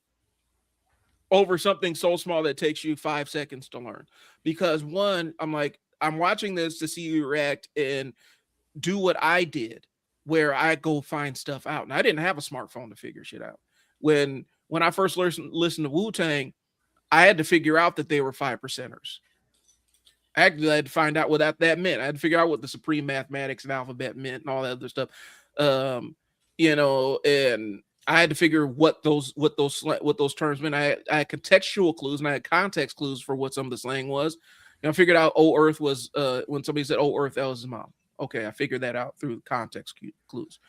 over something so small that takes you 5 seconds to learn. Because one, I'm like, I'm watching this to see you react and do what I did, where I go find stuff out. And I didn't have a smartphone to figure shit out. When I first listened to Wu-Tang, I had to figure out that they were 5%ers. Actually, I had to find out what that meant. I had to figure out what the supreme mathematics and alphabet meant and all that other stuff. And I had to figure what those terms meant. I had contextual clues and I had context clues for what some of the slang was. And I figured out "Oh Earth" was when somebody said "Oh Earth," that was his mom. Okay, I figured that out through context clues.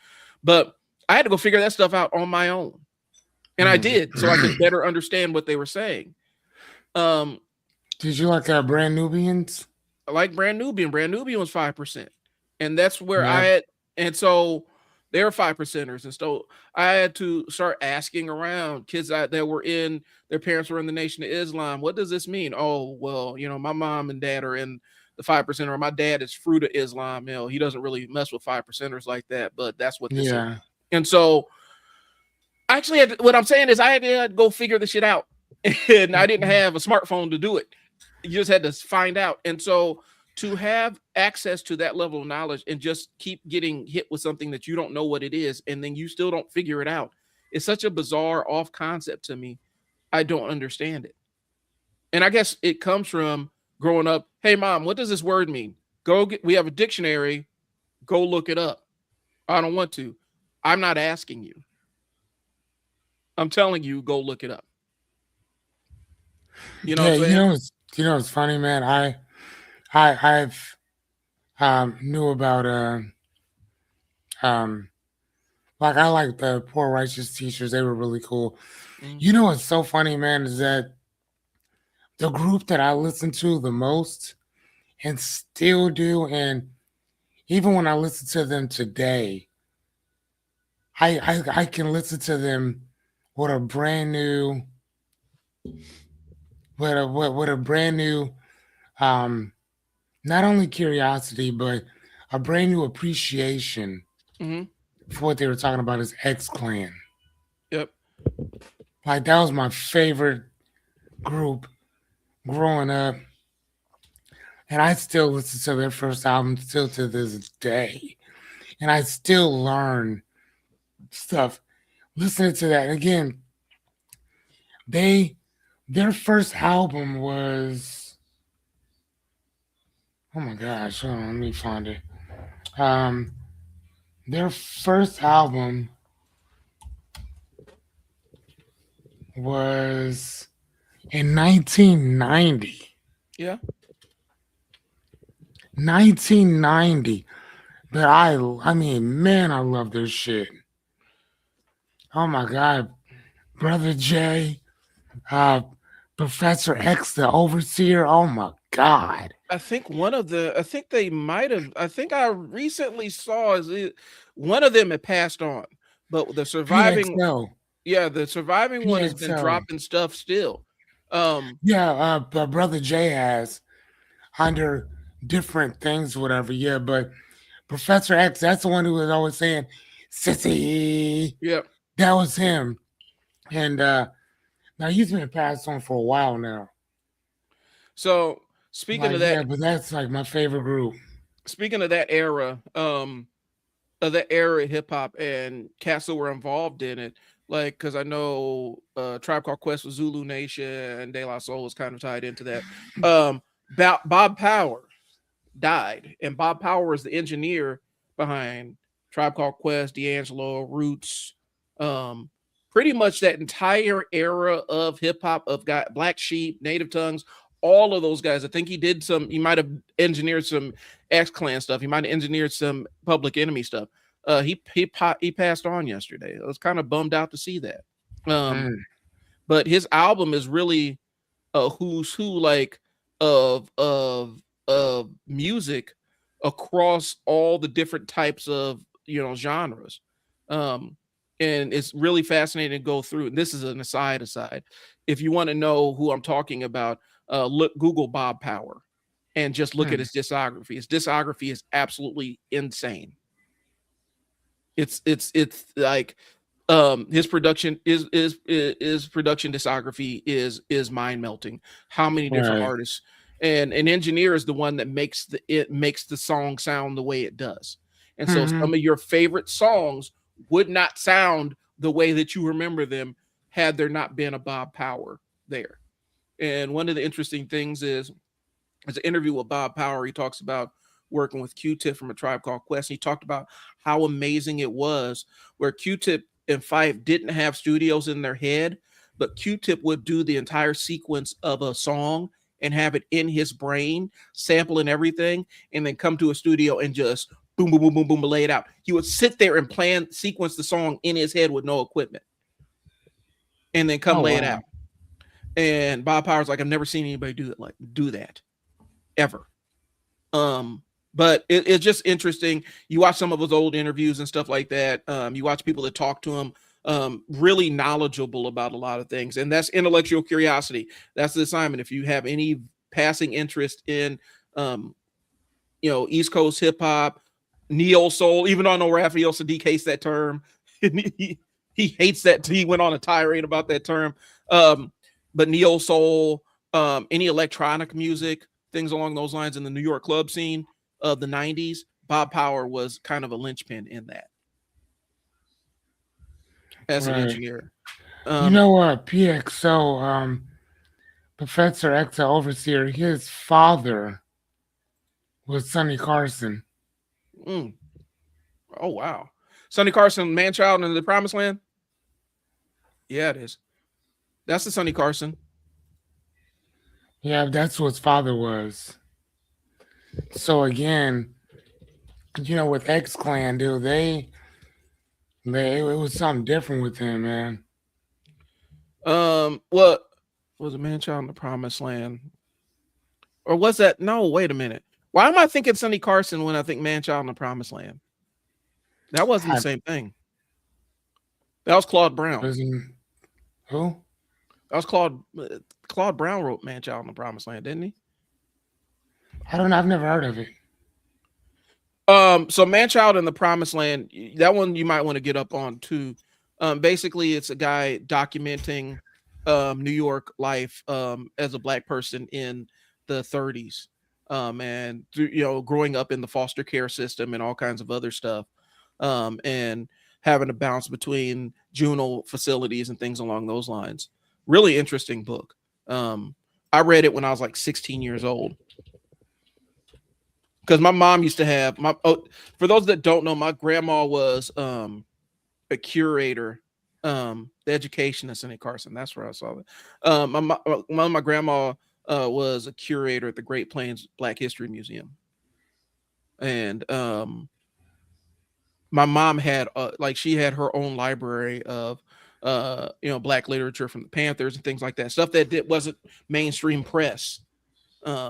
But I had to go figure that stuff out on my own. And I did, so I could better understand what they were saying. Did you like Brand Nubians? I like Brand Nubian. Brand Nubian was 5%. And that's where I had, and so they're 5%ers. And so I had to start asking around kids that were their parents were in the Nation of Islam. What does this mean? Oh, well, my mom and dad are in the 5%, or my dad is Fruit of Islam. He doesn't really mess with 5%ers like that, but that's what this is. And so actually, what I'm saying is I had to go figure this shit out. And I didn't have a smartphone to do it. You just had to find out. And so to have access to that level of knowledge and just keep getting hit with something that you don't know what it is, and then you still don't figure it out, it's such a bizarre off concept to me. I don't understand it. And I guess it comes from growing up. Hey, mom, what does this word mean? We have a dictionary. Go look it up. I don't want to. I'm not asking you. I'm telling you, go look it up. You know what I'm saying? It's funny, man. I've knew about like I like the Poor Righteous Teachers. They were really cool. What's so funny, man, is that the group that I listen to the most and still do, and even when I listen to them today, I can listen to them with a brand new not only curiosity, but a brand new appreciation for what they were talking about is X Clan. Yep. Like that was my favorite group growing up. And I still listen to their first album still to this day. And I still learn stuff listening to that. And again, their first album was, oh my gosh, hold on, let me find it. Their first album was in 1990. Yeah. 1990. But I mean, man, I love this shit. Oh my god, Brother J, uh, Professor X, the Overseer. Oh my god, I think they might have, I think I recently saw one of them had passed on, but the surviving, PXO, yeah, the surviving one has been PXO. dropping stuff still. Um, Yeah, but Brother J has under different things, whatever. Yeah, but Professor X, that's the one who was always saying, "Sissy." yeah. That was him, and now he's been passed on for a while now. So speaking Like, of that, yeah, but that's like my favorite group. speaking of that era of hip hop and cats that were involved in it, like because I know Tribe Called Quest was Zulu Nation and De La Soul was kind of tied into that. Bob Power died, and Bob Power was the engineer behind Tribe Called Quest, D'Angelo, Roots, um, pretty much that entire era of hip hop of Black Sheep, Native Tongues, all of those guys. I think he did some. He might have engineered some X Clan stuff. He might have engineered some Public Enemy stuff. He passed on yesterday. I was kind of bummed out to see that. Um, Mm, but his album is really a who's who like of music across all the different types of genres. um and it's really fascinating to go through, and this is an aside. If you want to know who I'm talking about, look, Google Bob Power and just look at mm, his discography is absolutely insane. It's like his production is production discography is mind melting. How many different right. artists, and an engineer is the one that makes the song sound the way it does. And so Hmm. some of your favorite songs would not sound the way that you remember them had there not been a Bob Power there. And one of the interesting things is, there's an interview with Bob Power. He talks about working with Q-Tip from A Tribe Called Quest. He talked about how amazing it was where Q-Tip and Fife didn't have studios in their head, but Q-Tip would do the entire sequence of a song and have it in his brain, sampling everything, and then come to a studio and just boom, boom, boom, boom, boom, lay it out. He would sit there and plan, sequence the song in his head with no equipment, and then come Oh lay it wow. out. And Bob Power's like, I've never seen anybody do that ever. Um, but it's just interesting. You watch some of his old interviews and stuff like that. You watch people that talk to him, really knowledgeable about a lot of things, and that's intellectual curiosity. That's the assignment. If you have any passing interest in, um, East Coast hip hop, neo soul, even though I know Raphael Sadiq hates that term. He hates that. He went on a tirade about that term. Um, but neo soul, any electronic music, things along those lines in the New York club scene of the '90s, Bob Power was kind of a linchpin in that as an Right. engineer. You Um, know what? PXO, Professor X, the Overseer, his father was Sonny Carson. mm, oh wow, Sonny Carson, Manchild in the Promised Land. Yeah, it is. That's the Sonny Carson. Yeah, that's who his father was. So again, with X Clan, dude, they it was something different with him, man. What was a Manchild in the Promised Land? Or was that? No, wait a minute. Why am I thinking Sonny Carson when I think Manchild in the Promised Land? That wasn't the I same thing. That was Claude Brown. wasn't who? That was Claude Brown wrote Manchild in the Promised Land, didn't he? I don't know. I've never heard of it. So Manchild in the Promised Land, that one you might want to get up on too. Basically, it's a guy documenting New York life as a black person in the '30s, and through, growing up in the foster care system and all kinds of other stuff, and having to bounce between juvenile facilities and things along those lines. Really interesting book. I read it when I was like 16 years old, because my mom used to have my. Oh, for those that don't know, my grandma was a curator, the educationist in Carson. That's where I saw it. My grandma was a curator at the Great Plains Black History Museum, and my mom had like she had her own library of black literature from the Panthers and things like that, stuff that wasn't mainstream press,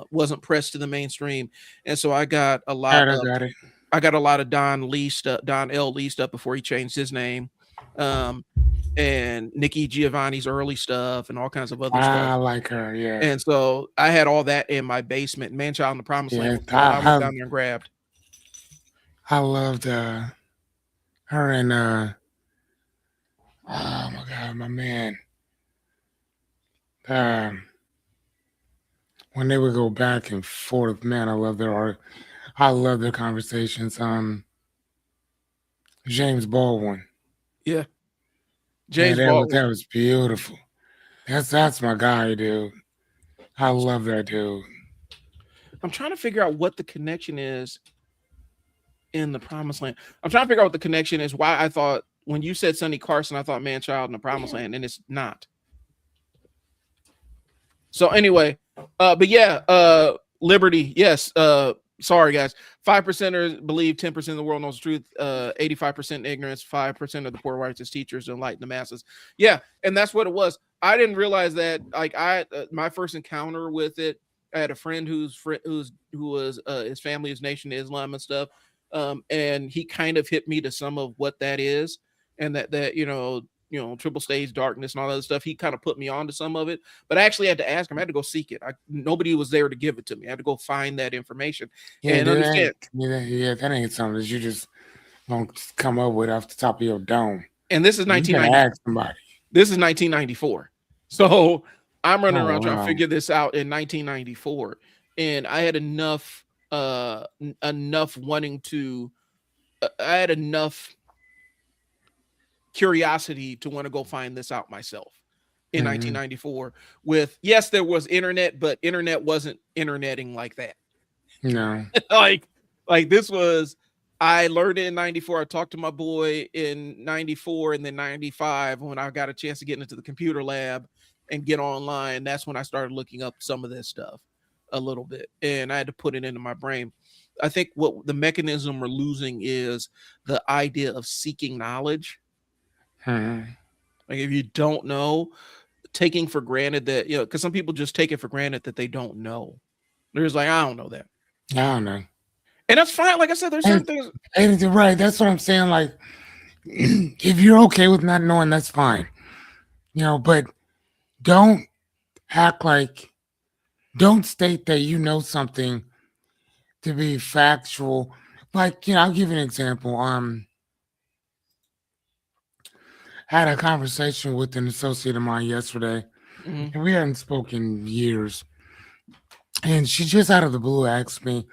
wasn't pressed to the mainstream. And so I got it. I got a lot of Don Lee stuff, Don L. Lee stuff before he changed his name, um, and Nikki Giovanni's early stuff and all kinds of other stuff. I like her. Yeah, And so I had all that in my basement. Man Child in the Promised Land yeah. was one I went down there and grabbed. I loved her and oh my god, my man. Um, when they would go back and forth, man, I love their art. I love their conversations. James Baldwin. Yeah, Man, James Baldwin. that was beautiful. That's my guy, dude. I love that dude. I'm trying to figure out what the connection is in the Promised Land. I'm trying to figure out what the connection is. Why I thought when you said Sonny Carson, I thought Man Child in the Promised Land, and it's not. So anyway, but yeah, Liberty, yes. Sorry guys, 5%ers believe 10% of the world knows the truth. 85% ignorance, 5% of the poor righteous teachers enlighten the masses. Yeah, and that's what it was. I didn't realize that. Like my first encounter with it, I had a friend who was his family is Nation of Islam and stuff, and he kind of hit me to some of what that is, and that triple stage darkness and all that other stuff. He kind of put me on to some of it, but I actually had to ask him. I had to go seek it. Nobody was there to give it to me. I had to go find that information Yeah, and dude, understand. that ain't something that you just don't come up with off the top of your dome. And this is You gotta 1990. ask somebody. This is 1994. So I'm running Oh around trying to wow. figure this out in 1994, and I had enough wanting to. I had enough curiosity to want to go find this out myself in Mm-hmm. 1994. With yes, there was internet, but internet wasn't interneting like that. No. like this was. I learned it in 94. I talked to my boy in 94 and then 95 when I got a chance to get into the computer lab and get online. That's when I started looking up some of this stuff a little bit, and I had to put it into my brain. I think what the mechanism we're losing is the idea of seeking knowledge. Mm-hmm. Like if you don't know, taking for granted that, because some people just take it for granted that they don't know. They're just like, I don't know that. I don't know. And that's fine. Like I said, there's certain things. And you're right. That's what I'm saying. Like, if you're okay with not knowing, that's fine. But don't act like, don't state that you know something to be factual. Like, I'll give you an example. I had a conversation with an associate of mine yesterday, Mhm. and we hadn't spoken in years. And she just out of the blue asked me,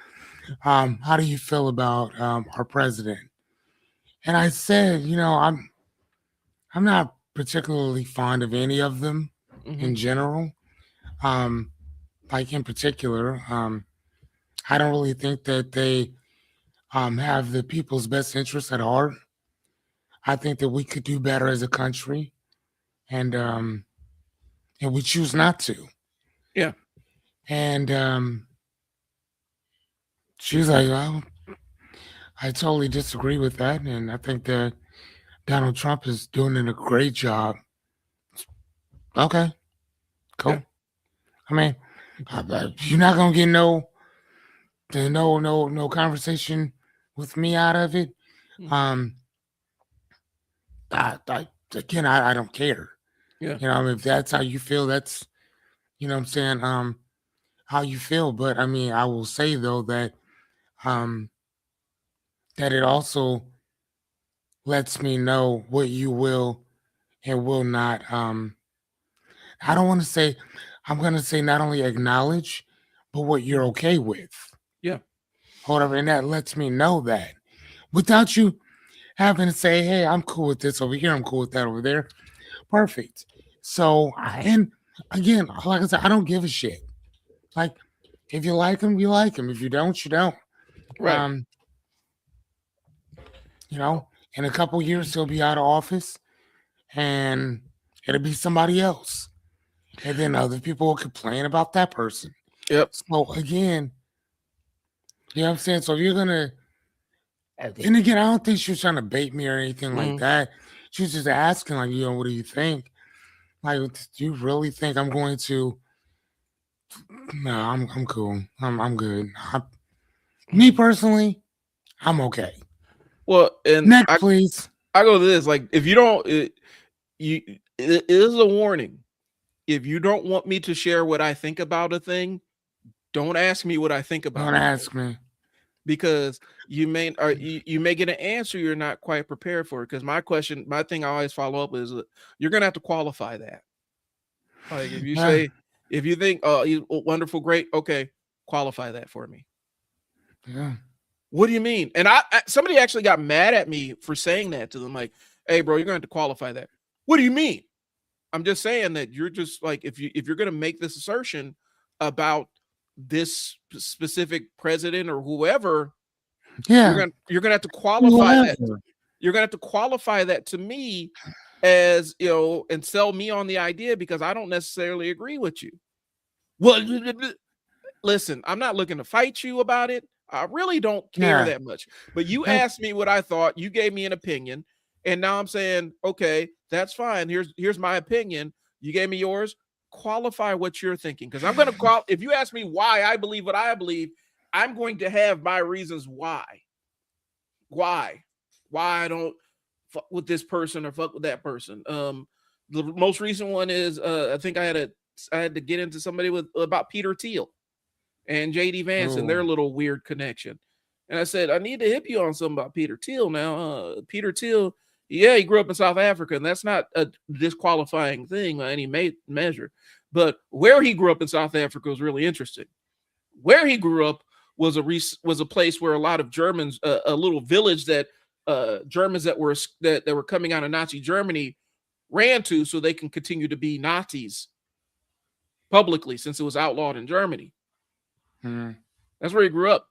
how do you feel about our president? And I said, I'm not particularly fond of any of them Mhm. in general. Um, like in particular, I don't really think that they have the people's best interests at heart. I think that we could do better as a country, and we choose not to. Yeah. And she was like, "Well, I totally disagree with that, and I think that Donald Trump is doing a great job." Okay, Yeah. cool. I mean, you're not gonna get no conversation with me out of it. Mm. Um, again, I don't care. Yeah. I mean, if that's how you feel, that's what I'm saying. How you feel, but I mean, I will say though that um that it also lets me know what you will and will not. I don't want to say. I'm going to say not only acknowledge, but what you're okay with. Yeah. Whatever, and that lets me know that without you having to say, "Hey, I'm cool with this over here. I'm cool with that over there." Perfect. So, and again, like I said, I don't give a shit. Like, if you like them, you like them. If you don't, you don't. Right. Um, in a couple years, he'll be out of office, and it'll be somebody else, and then other people will complain about that person. Yep. So again, you know what I'm saying. So if you're gonna And again, I don't think she was trying to bait me or anything like Mm. that. She was just asking, like, what do you think? Like, do you really think I'm going to? No, I'm cool. I'm good. Me Mm. personally, I'm okay. Well, and Next, please. I go to this, like, if you don't, it is a warning. If you don't want me to share what I think about a thing, don't ask me what I think Don't about a thing, ask me. because you may get an answer you're not quite prepared for. Because my thing I always follow up is, you're gonna have to qualify that. Like, if you Yeah, say, if you think, oh, wonderful, great, okay, qualify that for me. yeah, What do you mean? And somebody actually got mad at me for saying that to them. Like, hey, bro, you're gonna have to qualify that. What do you mean? I'm just saying that you're just like, if you're gonna make this assertion about this specific president or whoever, yeah. you're gonna have to qualify that. Whoever. You're gonna have to qualify that to me, as and sell me on the idea, because I don't necessarily agree with you. Well, listen, I'm not looking to fight you about it. I really don't care Yeah. that much. But you That, asked me what I thought. You gave me an opinion, and now I'm saying, okay, that's fine. Here's my opinion. You gave me yours. Qualify what you're thinking, because I'm going to call. If you ask me why I believe what I believe, I'm going to have my reasons why. Why? Why I don't fuck with this person or fuck with that person. The most recent one is, I think I had to get into somebody with about Peter Thiel and JD Vance and oh, their little weird connection. And I said, I need to hip you on something about Peter Thiel now. Peter Thiel, yeah, he grew up in South Africa, and that's not a disqualifying thing by any measure. But where he grew up in South Africa was really interesting. Where he grew up was a place where a lot of Germans, a little village that Germans that were coming out of Nazi Germany ran to, so they can continue to be Nazis publicly, since it was outlawed in Germany. hmm. That's where he grew up.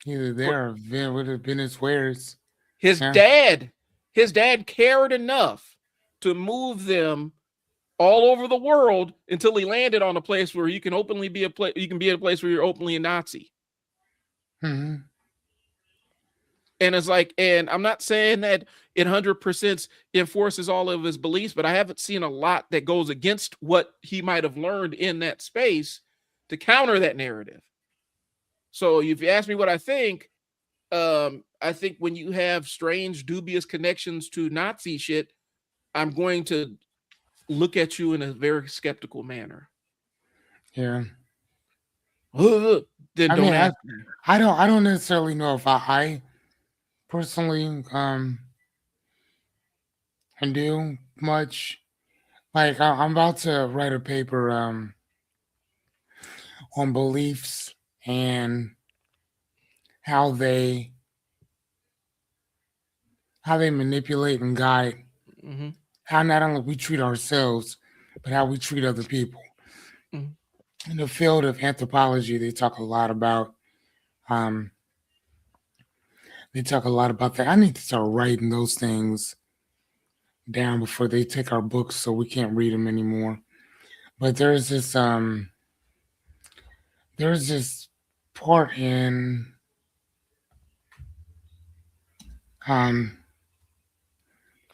Either there or there would have been his wares. His Yeah. dad, his dad cared enough to move them all over the world until he landed on a place where you can openly be you can be at a place where you're openly a Nazi. Hmm. And it's like, and I'm not saying that it 100% enforces all of his beliefs, but I haven't seen a lot that goes against what he might have learned in that space to counter that narrative. So if you ask me what I think when you have strange, dubious connections to Nazi shit, I'm going to look at you in a very skeptical manner. Yeah. Then I don't mean, ask me. I don't necessarily know if I personally can do much. Like I'm about to write a paper on beliefs and how they how they manipulate and guide Mm-hmm. how not only we treat ourselves, but how we treat other people. Mm-hmm. In the field of anthropology, they talk a lot about um, that. I need to start writing those things down before they take our books, so we can't read them anymore. But there's this part in um,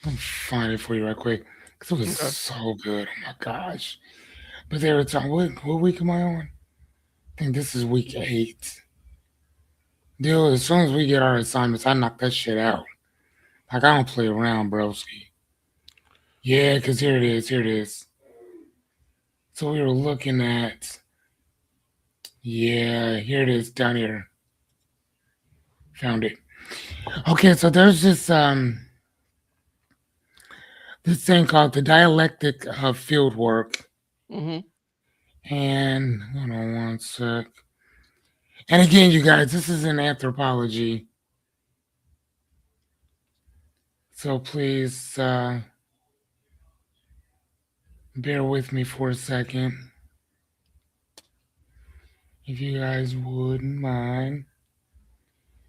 let me find it for you right quick because it was Okay. so good. Oh my gosh! But they were talking. What week am I on? I think this is week 8. Dude, as soon as we get our assignments, I knock that shit out. Like I don't play around, broski. Yeah, because here it is. Here it is. So we were looking at, yeah, here it is down here. Found it. Okay, so there's this thing called the dialectic of field work. Mm-hmm. And hold on one sec. And again, you guys, this is in anthropology. So please bear with me for a second. If you guys wouldn't mind.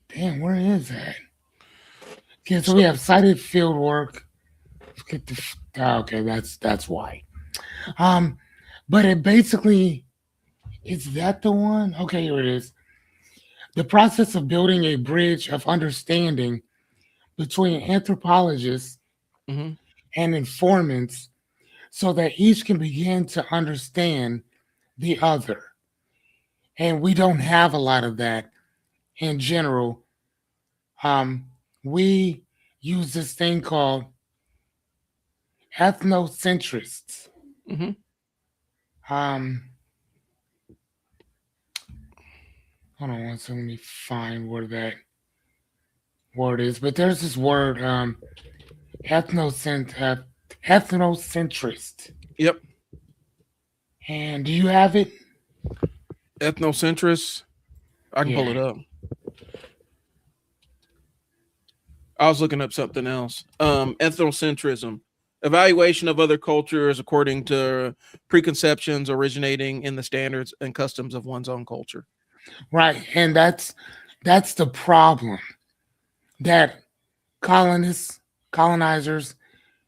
Damn, where is that? Okay, so we So, have cited field work. Get the okay, that's why. Um, but it basically is that the one? Okay, here it is. The process of building a bridge of understanding between anthropologists Hmm. and informants so that each can begin to understand the other. And we don't have a lot of that in general. Um, we use this thing called ethnocentrists. Hmm. Um, Hold on one second, let me find where that word is. But there's this word, ethnocent, uh, ethnocentrist. Yep. And do you have it? Ethnocentrists. I can pull Yeah. it up. I was looking up something else. Ethnocentrism, evaluation of other cultures according to preconceptions originating in the standards and customs of one's own culture. Right. And that's the problem that colonists, colonizers,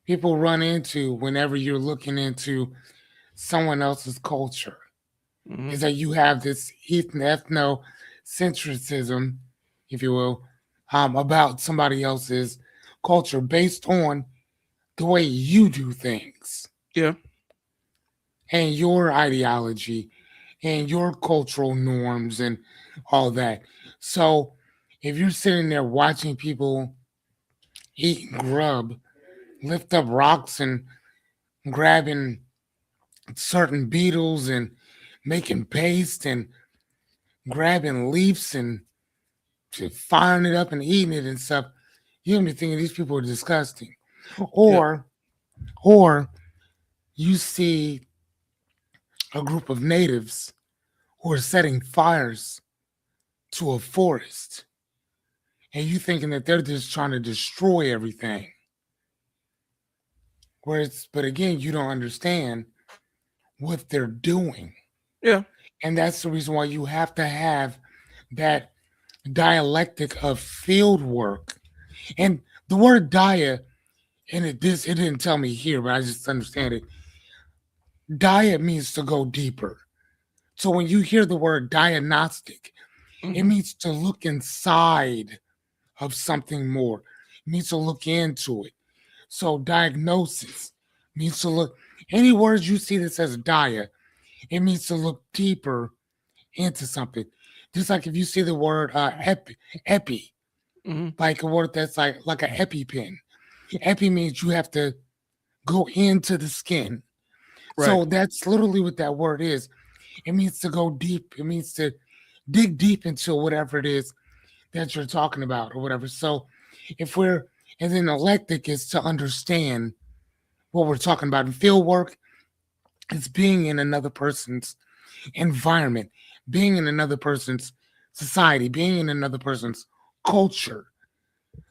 people run into whenever you're looking into someone else's culture. Hmm. Is that you have this ethnocentrism, if you will, about somebody else's culture based on the way you do things Yeah. and your ideology and your cultural norms and all that. So if you're sitting there watching people eat grub, lift up rocks and grabbing certain beetles and making paste and grabbing leaves and firing it up and eating it and stuff, you're gonna be thinking these people are disgusting. Yep. Or or you see a group of natives who are setting fires to a forest and you thinking that they're just trying to destroy everything. Whereas, but again, you don't understand what they're doing. Yeah. And that's the reason why you have to have that dialectic of field work. And the word dia, and it didn't tell me here, but I just understand it. Dia means to go deeper. So when you hear the word diagnostic, it Hmm. means to look inside of something more. It means to look into it. So diagnosis means to look. Any words you see that says dia, it means to look deeper into something. Just like if you see the word epi, Hmm. like a word that's like an EpiPen. Epi means you have to go into the skin. Right. So that's literally what that word is. It means to go deep. It means to dig deep into whatever it is that you're talking about or whatever. So if we're, and then electric is to understand what we're talking about. And field work is being in another person's environment, being in another person's society, being in another person's culture.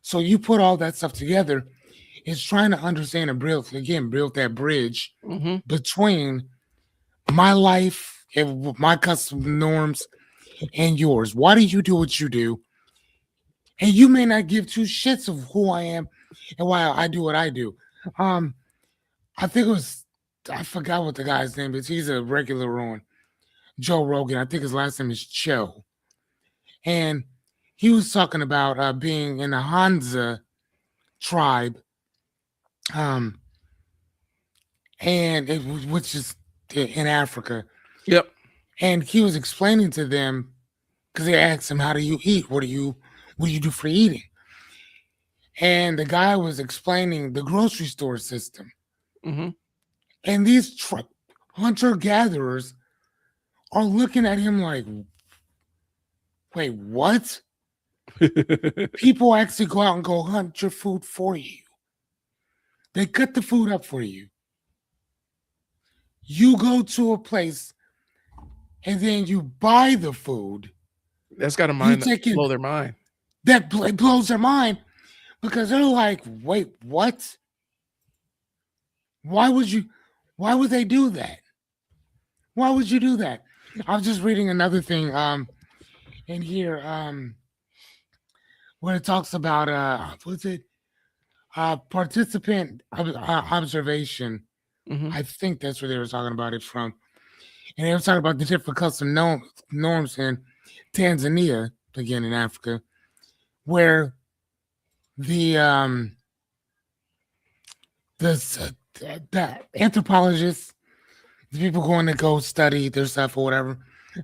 So you put all that stuff together, it's trying to understand and build that bridge Hmm. between my life and my custom norms and yours. Why do you do what you do? And you may not give two shits of who I am and why I do what I do. Um, I think it was I forgot what the guy's name is. He's a regular on Joe Rogan. I think his last name is Cho. And he was talking about being in the Hansa tribe, um, which is in Africa. Yep. And he was explaining to them because they asked him, "How do you eat? What do you do for eating?" And the guy was explaining the grocery store system. Hmm. And these hunter gatherers are looking at him like, "Wait, what?" People actually go out and go hunt your food for you. They cut the food up for you. You go to a place and then you buy the food. That's got to You mind take it. blow their mind. That blows their mind because they're like, "Wait, what? Why would you? Why would they do that? Why would you do that?" I was just reading another thing in here where it talks about what's it participant observation. Hmm. I think that's where they were talking about it from, and they were talking about the different custom norms in Tanzania. again in Africa, where the um the anthropologists, the people going to go study their stuff or whatever,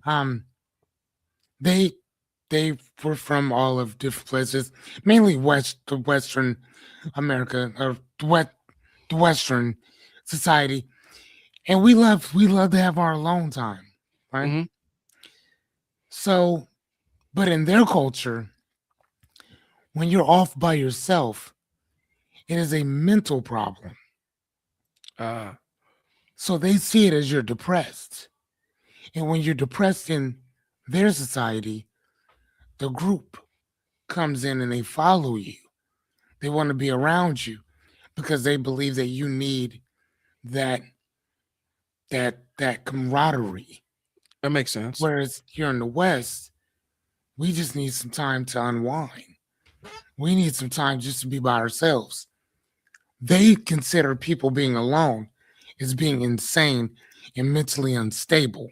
um, they they were from all of different places, mainly the Western America or the Western society, and we love to have our alone time, right? Hmm. So, but in their culture, when you're off by yourself, it is a mental problem. Uh, So they see it as you're depressed. And when you're depressed in their society, the group comes in and they follow you. They want to be around you because they believe that you need that that camaraderie. that makes sense. Whereas here in the West, we just need some time to unwind. We need some time just to be by ourselves. They consider people being alone as being insane and mentally unstable.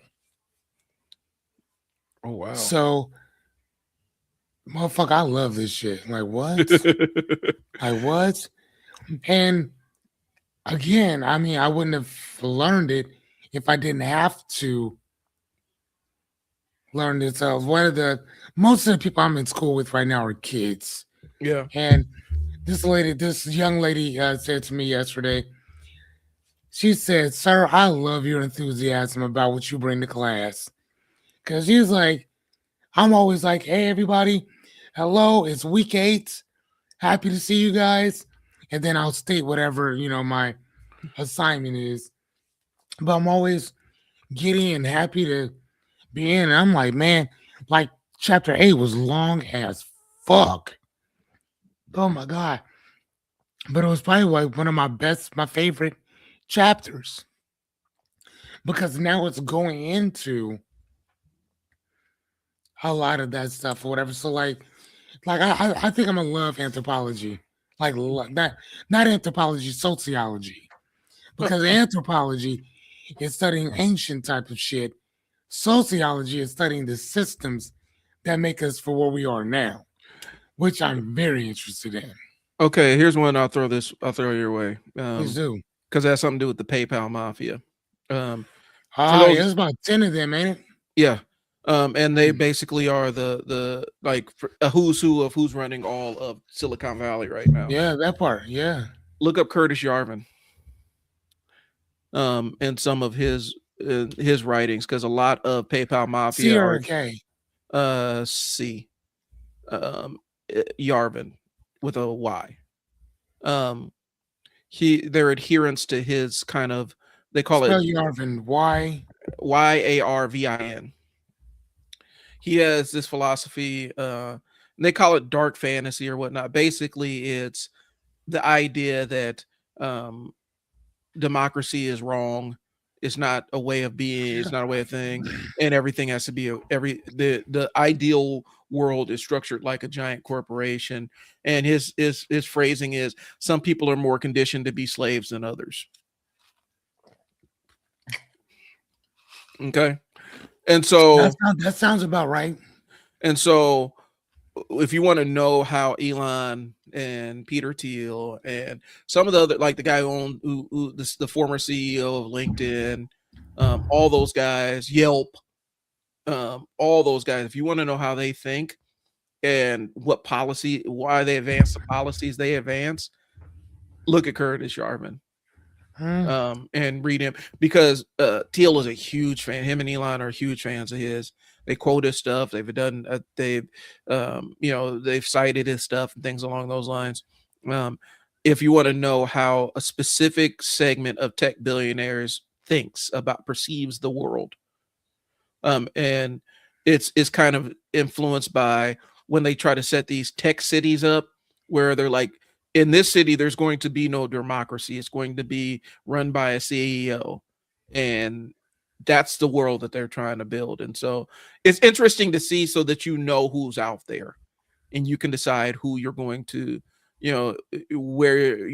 Oh wow. So, motherfucker, I love this shit. Like, what? Like, what? And again, I mean, I wouldn't have learned it if I didn't have to learn this. One of the most of the people I'm in school with right now are kids. Yeah. And this young lady said to me yesterday, she said, "Sir, I love your enthusiasm about what you bring to class." Because she's like, I'm always like, "Hey, everybody, hello, it's week 8. Happy to see you guys." And then I'll state whatever, my assignment is. But I'm always giddy and happy to be in. And I'm like, man, like chapter 8 was long as fuck. Oh my God. But it was probably like one of my favorite chapters because now it's going into a lot of that stuff or whatever. So I think I'm gonna love anthropology, not anthropology, sociology, Uh, because anthropology is studying ancient type of shit. Sociology is studying the systems that make us for where we are now, which I'm very interested in. okay, here's one. I'll throw your way. Please do. Because it has something to do with the PayPal mafia. Um, for Ah, yeah, those, there's about 10 of them, ain't it? yeah. And they basically are the like a who's who of who's running all of Silicon Valley right now. Yeah, that part. Yeah. Look up Curtis Yarvin. And some of his writings, because a lot of PayPal mafia Sierra are K. C um Yarvin with a Y. Um, they're adherents to his kind of, they call it Spell Yarvin. Y. Yarvin. He has this philosophy, and they call it dark fantasy or whatnot. Basically, it's the idea that um, democracy is wrong. It's not a way of being. It's not a way of thing, and everything has to be the ideal world is structured like a giant corporation. And his phrasing is, some people are more conditioned to be slaves than others. Okay, and so That sounds about right. and so if you want to know how Elon and Peter Thiel and some of the other, like the guy the former CEO of LinkedIn, all those guys, Yelp, all those guys, if you want to know how they think and why they advance the policies they advance, look at Curtis Yarvin. Hmm. And read him, because Teal is a huge fan. Him and Elon are huge fans of his. They quote his stuff. They've cited his stuff and things along those lines. Um, if you want to know how a specific segment of tech billionaires perceives the world, and it's kind of influenced by when they try to set these tech cities up, where they're like, in this city there's going to be no democracy, it's going to be run by a CEO, and that's the world that they're trying to build. And so it's interesting to see, so that you know who's out there and you can decide who you're going to, where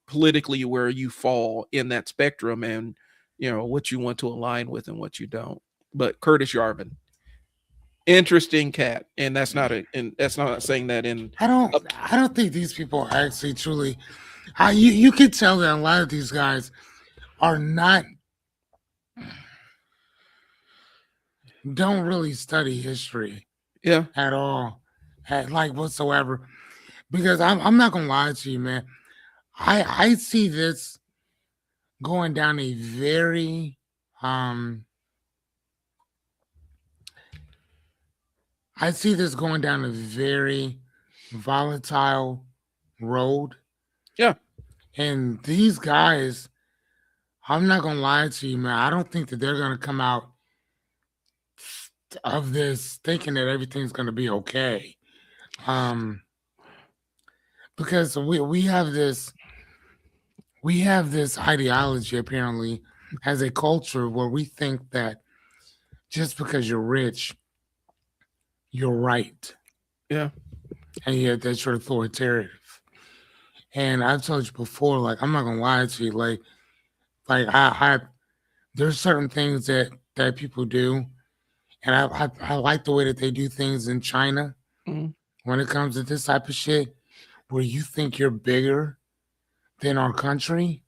politically, where you fall in that spectrum, and what you want to align with and what you don't. But Curtis Yarvin. Interesting cat, and that's not a, and that's not saying that in. I don't Uh, I don't think these people are actually truly. You can tell that a lot of these guys are not don't really study history yeah. at all, like whatsoever. Because I'm not gonna lie to you, man. I see this going down a very um I see this going down a very volatile road. Yeah. And these guys, I'm not gonna lie to you, man. I don't think that they're gonna come out of this thinking that everything's gonna be okay. Um, because we have this ideology apparently as a culture where we think that just because you're rich, you're right, Yeah. and yet that you're authoritative. And I've told you before, like I'm not gonna lie to you, like I there's certain things that people do, and I like the way that they do things in China Mhm. when it comes to this type of shit, where you think you're bigger than our country,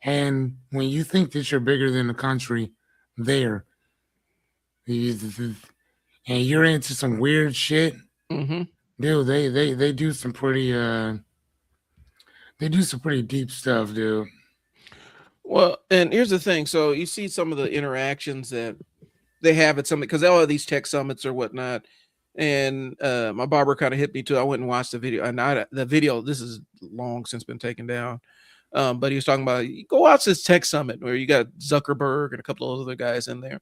and when you think that you're bigger than the country, there, you- and you're into some weird shit, Mhm. dude. They do some pretty they do some pretty deep stuff, dude. Well, and here's the thing. So you see some of the interactions that they have at some, because all of these tech summits or whatnot. And my barber kind of hit me too. I went and watched the video, and the video. This is long since been taken down, but he was talking about, go watch this tech summit where you got Zuckerberg and a couple of other guys in there,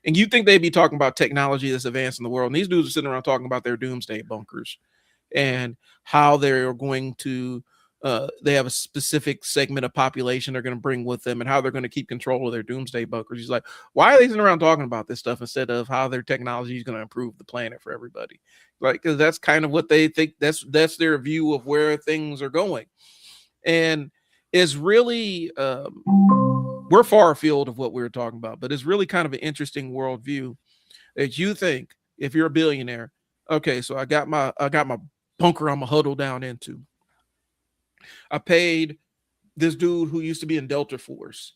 and you think they'd be talking about technology that's advancing the world, and these dudes are sitting around talking about their doomsday bunkers and how they're going to they have a specific segment of population they're going to bring with them and how they're going to keep control of their doomsday bunkers. He's like, why are they sitting around talking about this stuff instead of how their technology is going to improve the planet for everybody? Like, because that's kind of what they think, that's their view of where things are going. And it's really we're far afield of what we were talking about, but it's really kind of an interesting worldview that you think, if you're a billionaire, okay, so I got my bunker I'm gonna huddle down into. I paid this dude who used to be in Delta Force,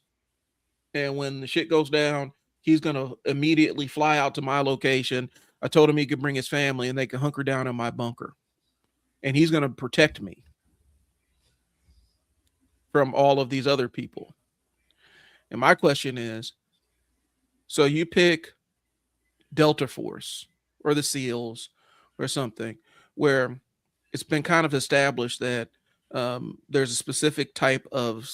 and when the shit goes down, he's gonna immediately fly out to my location. I told him he could bring his family and they could hunker down in my bunker, and he's gonna protect me from all of these other people. And my question is, so you pick Delta Force or the SEALs or something where it's been kind of established that there's a specific type of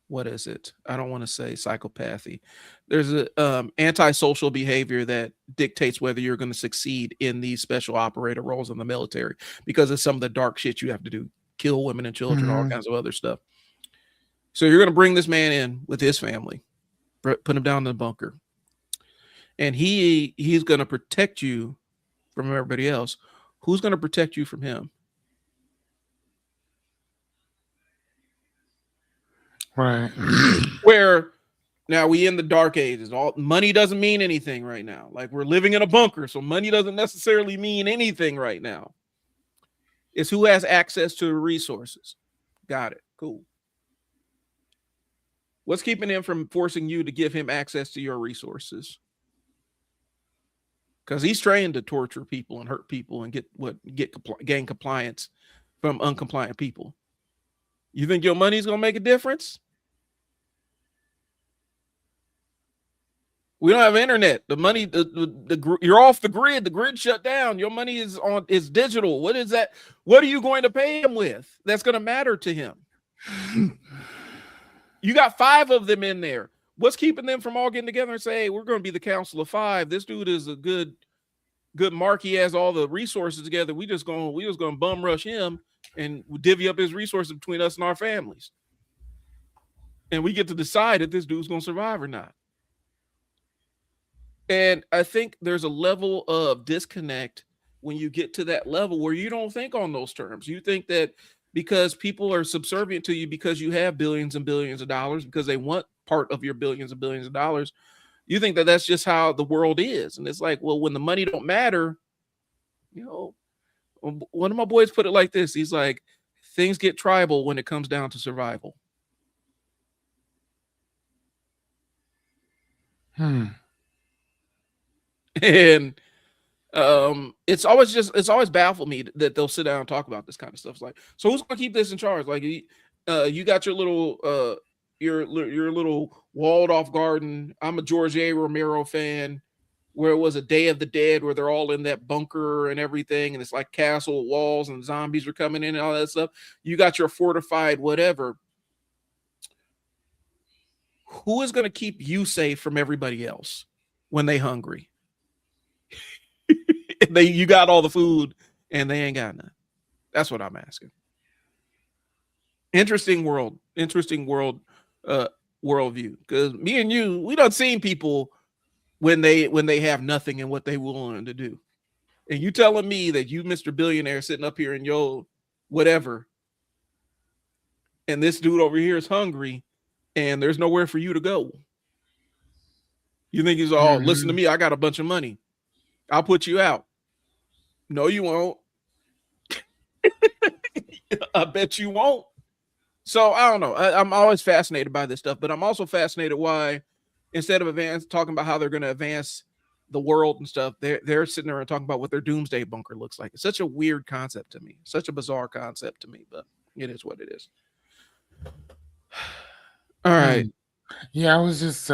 what is it? I don't want to say psychopathy. There's a antisocial behavior that dictates whether you're going to succeed in these special operator roles in the military because of some of the dark shit you have to do, kill women and children, all Mm-hmm. kinds of other stuff. So you're going to bring this man in with his family, put him down in the bunker, and he's going to protect you from everybody else. Who's going to protect you from him? Right. Where now we in the dark ages. All money doesn't mean anything right now. Like, we're living in a bunker, so money doesn't necessarily mean anything right now. It's who has access to the resources. Got it. Cool. What's keeping him from forcing you to give him access to your resources? Because he's trained to torture people and hurt people and gain compliance from uncompliant people. You think your money's gonna make a difference? We don't have internet. The money, you're off the grid. The grid shut down. Your money is digital. What is that? What are you going to pay him with? That's going to matter to him. You got 5 of them in there. What's keeping them from all getting together and say, hey, we're going to be the council of 5. This dude is a good mark. He has all the resources together. We just gonna bum rush him and divvy up his resources between us and our families. And we get to decide if this dude's gonna survive or not. And I think there's a level of disconnect when you get to that level where you don't think on those terms. You think that because people are subservient to you because you have billions and billions of dollars, because they want part of your billions and billions of dollars, You think that that's just how the world is, and it's like, well, when the money don't matter, you know, one of my boys put it like this. He's like, things get tribal when it comes down to survival. Hmm. And it's always baffled me that they'll sit down and talk about this kind of stuff. It's like, so who's gonna keep this in charge? Like, you got your little walled off garden. I'm a George A. Romero fan, where it was a Day of the Dead, where they're all in that bunker and everything, and it's like castle walls and zombies are coming in and all that stuff. You got your fortified whatever. Who is gonna keep you safe from everybody else when they hungry? You got all the food and they ain't got none. That's what I'm asking. Interesting uh, worldview. Because me and you, we done seen people when they have nothing and what they willing to do. And you telling me that you, Mr. Billionaire, sitting up here in your whatever, and this dude over here is hungry, and there's nowhere for you to go. You think he's all, listen to Hmm. me, I got a bunch of money. I'll put you out. No, you won't. I bet you won't. So I don't know. I'm always fascinated by this stuff, but I'm also fascinated why instead of talking about how they're going to advance the world and stuff, they're sitting there and talking about what their doomsday bunker looks like. It's such a weird concept to me, such a bizarre concept to me, but it is what it is. All right. Hmm. Yeah, I was just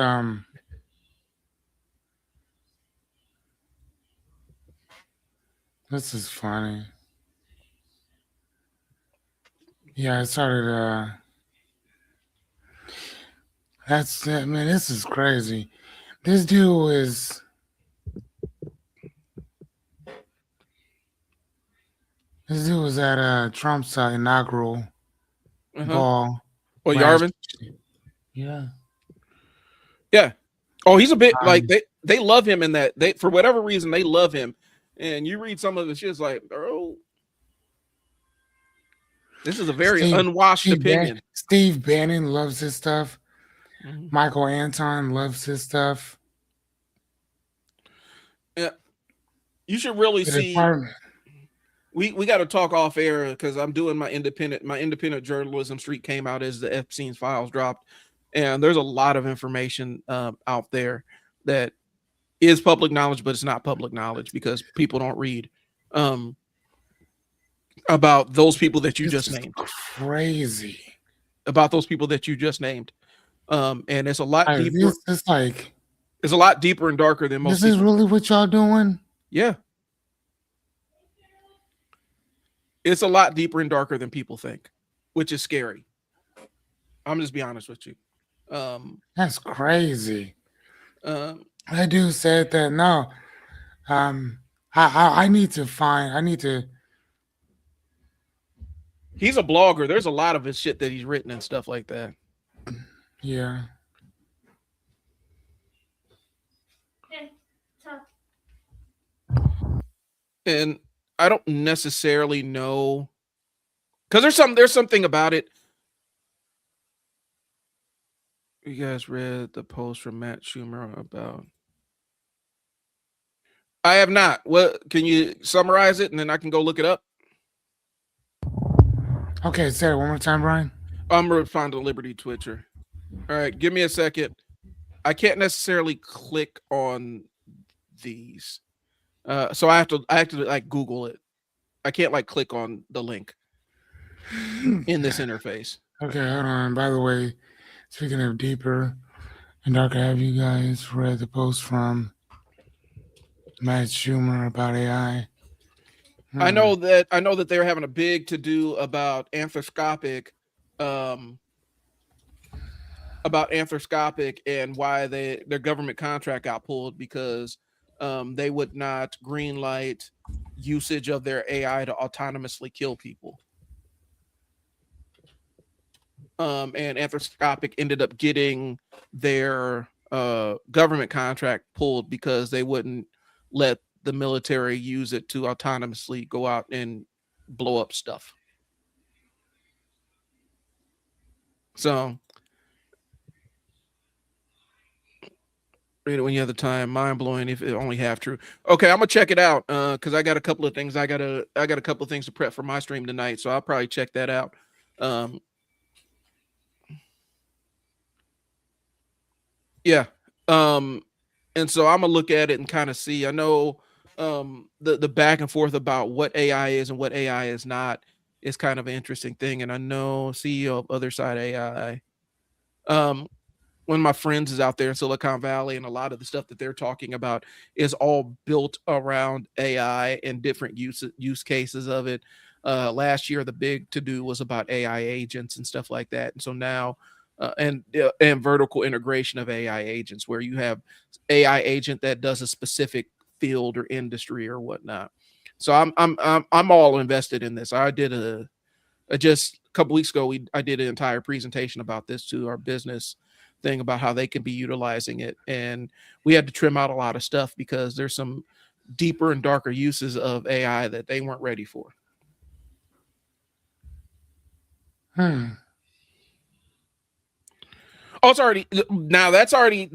this is funny. Yeah, I started that's man, this is crazy. This dude is this dude was at Trump's inaugural Uh huh. ball Well, last. Yarvin. Yeah. Yeah. Oh, he's a bit like Um, they love him in that they for whatever reason they love him, and you read some of his shit, it's like, bro, this is a very unwashed opinion. Steve Bannon loves his stuff. Mhm. Michael Anton loves his stuff. Yeah, you should really The see. department. We got to talk off air because I'm doing my independent journalism streak came out as the Epstein's files dropped, and there's a lot of information out there that is public knowledge, but it's not public knowledge because people don't read um, about those people that you This just is named. crazy. About those people that you just named, and it's a lot Like deeper. this is like It's a lot deeper and darker than most this is people. really what y'all doing? Yeah, it's a lot deeper and darker than people think, which is scary. I'm just be honest with you. Um, That's crazy. um, That dude said that no. Um I need to find I need to he's a blogger. There's a lot of his shit that he's written and stuff like that. yeah. And I don't necessarily know because there's something about it. You guys read the post from Matt Schumer about I have not. What can you summarize it and then I can go look it up? Okay, say it one more time, Brian. I'm gonna respond to Liberty Twitcher. All right, give me a second. I can't necessarily click on these. So I have to like Google it. I can't like click on the link in this interface. Okay, hold on. By the way, speaking of deeper and darker, have you guys read the post from Matt Schumer about AI? Hmm. I know that they're having a big to do um about arthroscopic and why their government contract got pulled because they would not green light usage of their AI to autonomously kill people. And arthroscopic ended up getting their government contract pulled because they wouldn't let the military use it to autonomously go out and blow up stuff. So When you have the time, mind blowing. If it only half true. Okay, I'm gonna check it out. Because I got a couple of things. I got a couple of things to prep for my stream tonight, so I'll probably check that out. Um, yeah. Um, and so I'm gonna look at it and kind of see. I know the back and forth about what AI is and what AI is not is kind of an interesting thing. And I know CEO of Other Side AI. Um, one of my friends is out there in Silicon Valley, and a lot of the stuff that they're talking about is all built around AI and different use cases of it. Last year, the big to do was about AI agents and stuff like that, and so now. And vertical integration of AI agents, where you have AI agent that does a specific field or industry or whatnot. So I'm all invested in this. I did just a couple weeks ago, I did an entire presentation about this to our business thing about how they can be utilizing it, and we had to trim out a lot of stuff because there's some deeper and darker uses of AI that they weren't ready for. Hmm. Oh, it's already now. That's already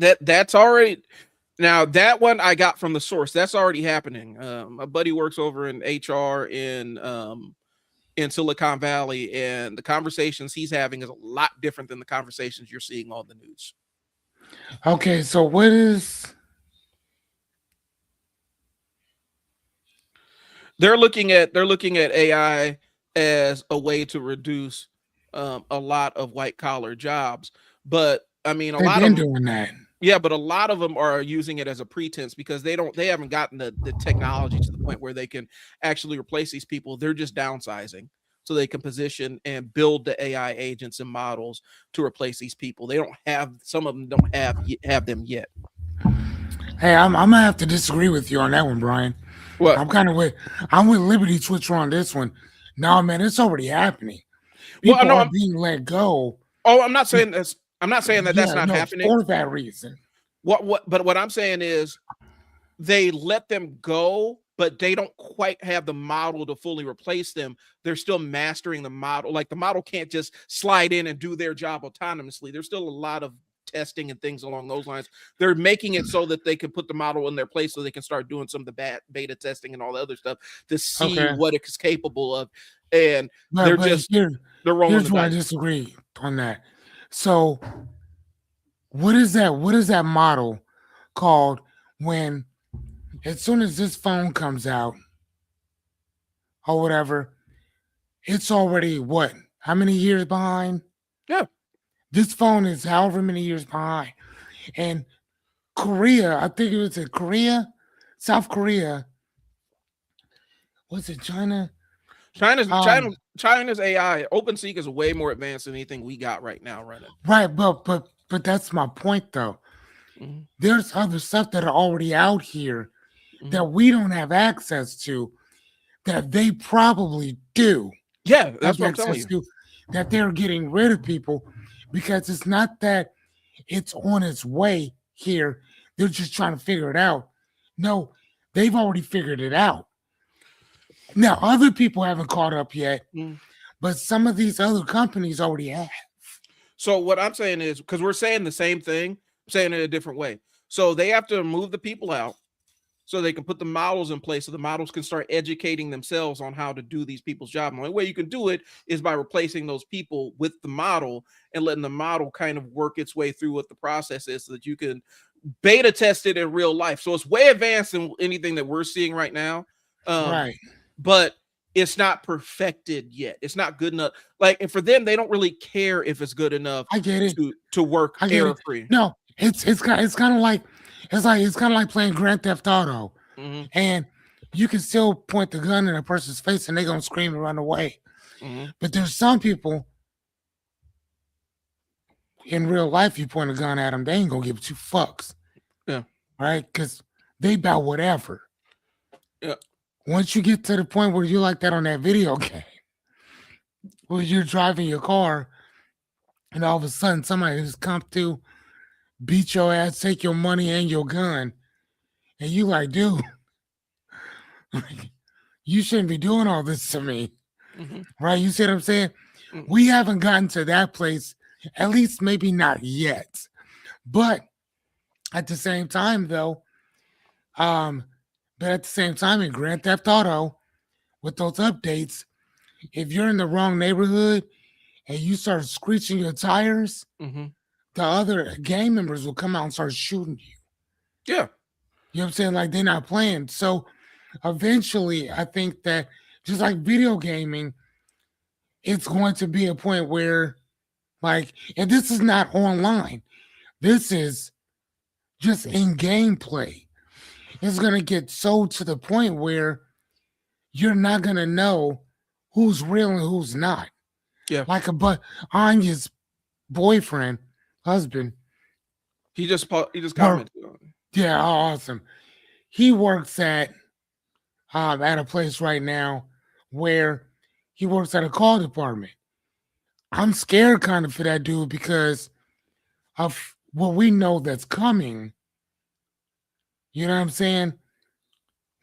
now that one I got from the source. That's already happening. My buddy works over in HR in Silicon Valley, and the conversations he's having is a lot different than the conversations you're seeing on the news. Okay, so what is They're looking at AI as a way to reduce a lot of white collar jobs, but I mean a they've lot of been them. doing that? Yeah, but a lot of them are using it as a pretense because they haven't gotten the technology to the point where they can actually replace these people. They're just downsizing so they can position and build the AI agents and models to replace these people. They don't have some of them don't have them yet. Hey, I'm gonna have to disagree with you on that one, Brian. What? I'm kind of with I'm with Liberty Switcher on this one. No, man, it's already happening. Well, People no, are being let go. I'm not saying this. I'm not saying that that's Yeah, not no, happening. for that reason. But what I'm saying is they let them go, but they don't quite have the model to fully replace them. They're still mastering the model. Like the model can't just slide in and do their job autonomously. There's still a lot of testing and things along those lines. They're making it so that they can put the model in their place so they can start doing some of the beta testing and all the other stuff to see Okay, what it's capable of. And but they're but just here they're rolling the here's where I dice. disagree on that. So what is that? What is that model called when as soon as this phone comes out or whatever, it's already what? How many years behind? Yeah. This phone is however many years behind. And Korea, I think it was in Korea, South Korea, was it China? China's Um, China China's AI OpenSeek is way more advanced than anything we got right now running. right, but that's my point though. Mm-hmm. There's other stuff that are already out here Mm-hmm. that we don't have access to that they probably do Yeah, have that's what I'm telling access you. to, that they're getting rid of people because it's not that it's on its way here. They're just trying to figure it out. No, they've already figured it out. Now, other people haven't caught up yet, Mm. but some of these other companies already have. So what I'm saying is because we're saying the same thing, I'm saying it a different way. So they have to move the people out so they can put the models in place so the models can start educating themselves on how to do these people's job. And the only way you can do it is by replacing those people with the model and letting the model kind of work its way through what the process is so that you can beta test it in real life. So it's way advanced than anything that we're seeing right now. Um, Right. but it's not perfected yet. It's not good enough. Like, and for them, they don't really care if it's good enough I get it. to work I get error it. free. No, it's kind of like it's kind of like playing Grand Theft Auto, Mm-hmm, and you can still point the gun in a person's face and they're gonna scream and run away. mm-hmm, But there's some people in real life, you point a gun at them, they ain't gonna give two fucks, yeah, right? Because they about whatever. yeah. Once you get to the point where you like that on that video game, where you're driving your car and all of a sudden somebody just comes to beat your ass, take your money and your gun, and you like, dude, you shouldn't be doing all this to me, Mm-hmm, right? You see what I'm saying? mm-hmm. We haven't gotten to that place, at least maybe not yet. But At the same time, though, um, but at the same time, in Grand Theft Auto, with those updates, if you're in the wrong neighborhood and you start screeching your tires, Mm-hmm. the other gang members will come out and start shooting you. Yeah. You know what I'm saying? Like they're not playing. So eventually, I think that just like video gaming, it's going to be a point where, like, and this is not online, this is just in gameplay. It's going to get so to the point where you're not going to know who's real and who's not. Yeah. Like Anya's boyfriend, husband, He just work. commented on it. Yeah, awesome. He works at a place right now where he works at a call department. I'm scared kind of for that dude because of what we know that's coming. You know what I'm saying?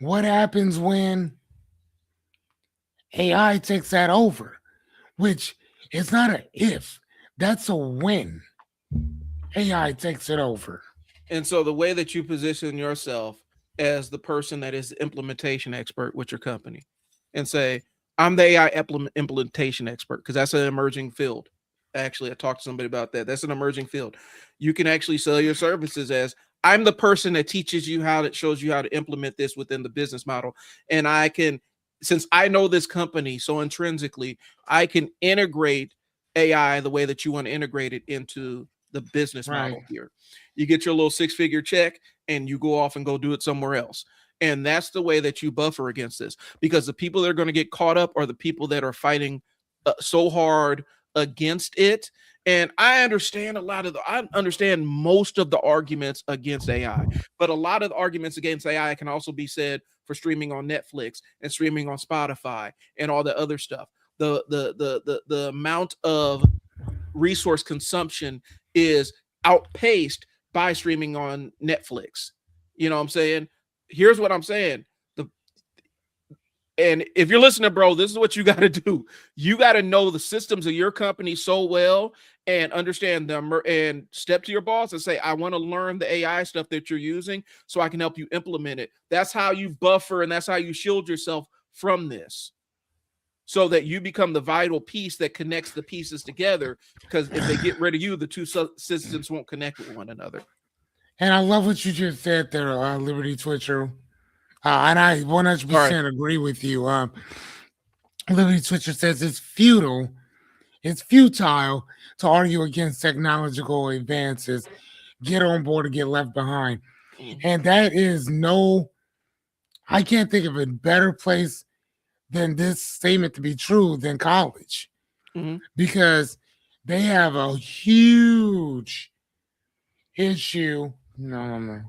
What happens when AI takes that over? Which is not an if, that's a when AI takes it over. And so the way that you position yourself as the person that is the implementation expert with your company and say, I'm the AI implementation expert, because that's an emerging field. Actually, I talked to somebody about that. That's an emerging field. You can actually sell your services as, I'm the person that teaches you how, that shows you how to implement this within the business model. And I can, since I know this company so intrinsically, I can integrate AI the way that you want to integrate it into the business Right. model here. You get your little 6-figure check and you go off and go do it somewhere else. And that's the way that you buffer against this, because the people that are going to get caught up are the people that are fighting so hard against it. And I understand I understand most of the arguments against AI, but a lot of the arguments against AI can also be said for streaming on Netflix and streaming on Spotify and all the other stuff. The amount of resource consumption is outpaced by streaming on Netflix. You know what I'm saying? Here's what I'm saying. The and if you're listening, bro, this is what you got to do. You got to know the systems of your company so well and understand them, and step to your boss and say, I want to learn the AI stuff that you're using so I can help you implement it. That's how you buffer and that's how you shield yourself from this, so that you become the vital piece that connects the pieces together. Because if they get rid of you, the two systems won't connect with one another. And I love what you just said there, Liberty Twitcher. And I All right. 100% agree with you. Liberty Twitcher says it's futile to argue against technological advances, get on board or get left behind. Mm-hmm. And that is I can't think of a better place than this statement to be true than college, Mm-hmm. because they have a huge issue. No,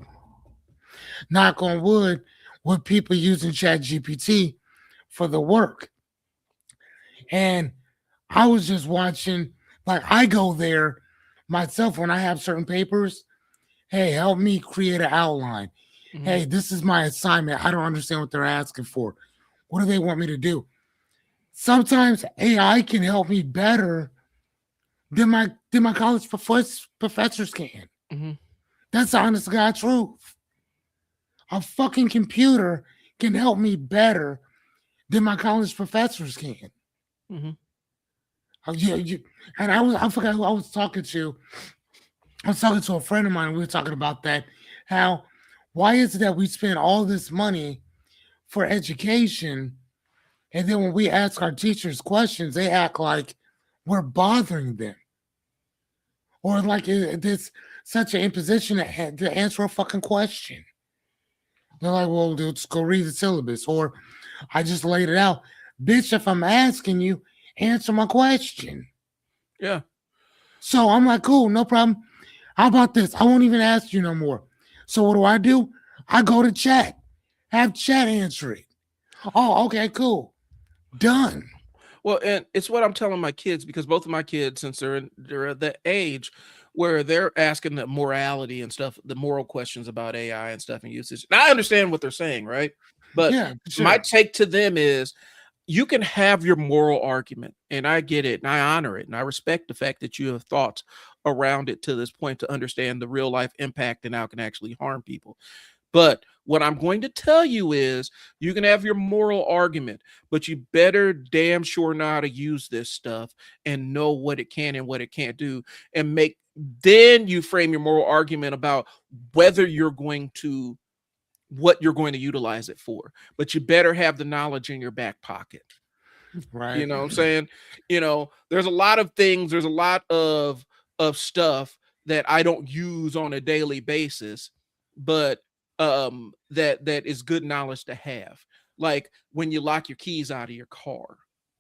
knock on wood, with people using Chat GPT for the work. And I was just watching, like, I go there myself when I have certain papers. Hey, help me create an outline. Mm-hmm. Hey, this is my assignment. I don't understand what they're asking for. What do they want me to do? Sometimes AI can help me better than my college professors can. Mm-hmm. That's the honest to God truth. A fucking computer can help me better than my college professors can. Mm-hmm. And I forgot who I was talking to. I was talking to a friend of mine. We were talking about that. How why is it that we spend all this money for education, and then when we ask our teachers questions, they act like we're bothering them, or like it's such an imposition to answer a fucking question. They're like, well, let's go read the syllabus, or I just laid it out. Bitch, if I'm asking you, answer my question. Yeah. So I'm like, cool, no problem. How about this? I won't even ask you no more. So what do? I go to chat, have chat answer it. Oh, okay, cool. Done. Well, and it's what I'm telling my kids, because both of my kids, since they're at the age where they're asking the morality and stuff, the moral questions about AI and stuff and usage. And I understand what they're saying, right? But Yeah, my sure. take to them is, you can have your moral argument, and I get it, and I honor it, and I respect the fact that you have thoughts around it to this point to understand the real life impact and how it can actually harm people. But what I'm going to tell you is you can have your moral argument, but you better damn sure know how to use this stuff and know what it can and what it can't do. And make then you frame your moral argument about whether you're going to what you're going to utilize it for. But you better have the knowledge in your back pocket. You Right. know what I'm saying? There's a lot of things, there's a lot of stuff that I don't use on a daily basis, but that is good knowledge to have. Like when you lock your keys out of your car,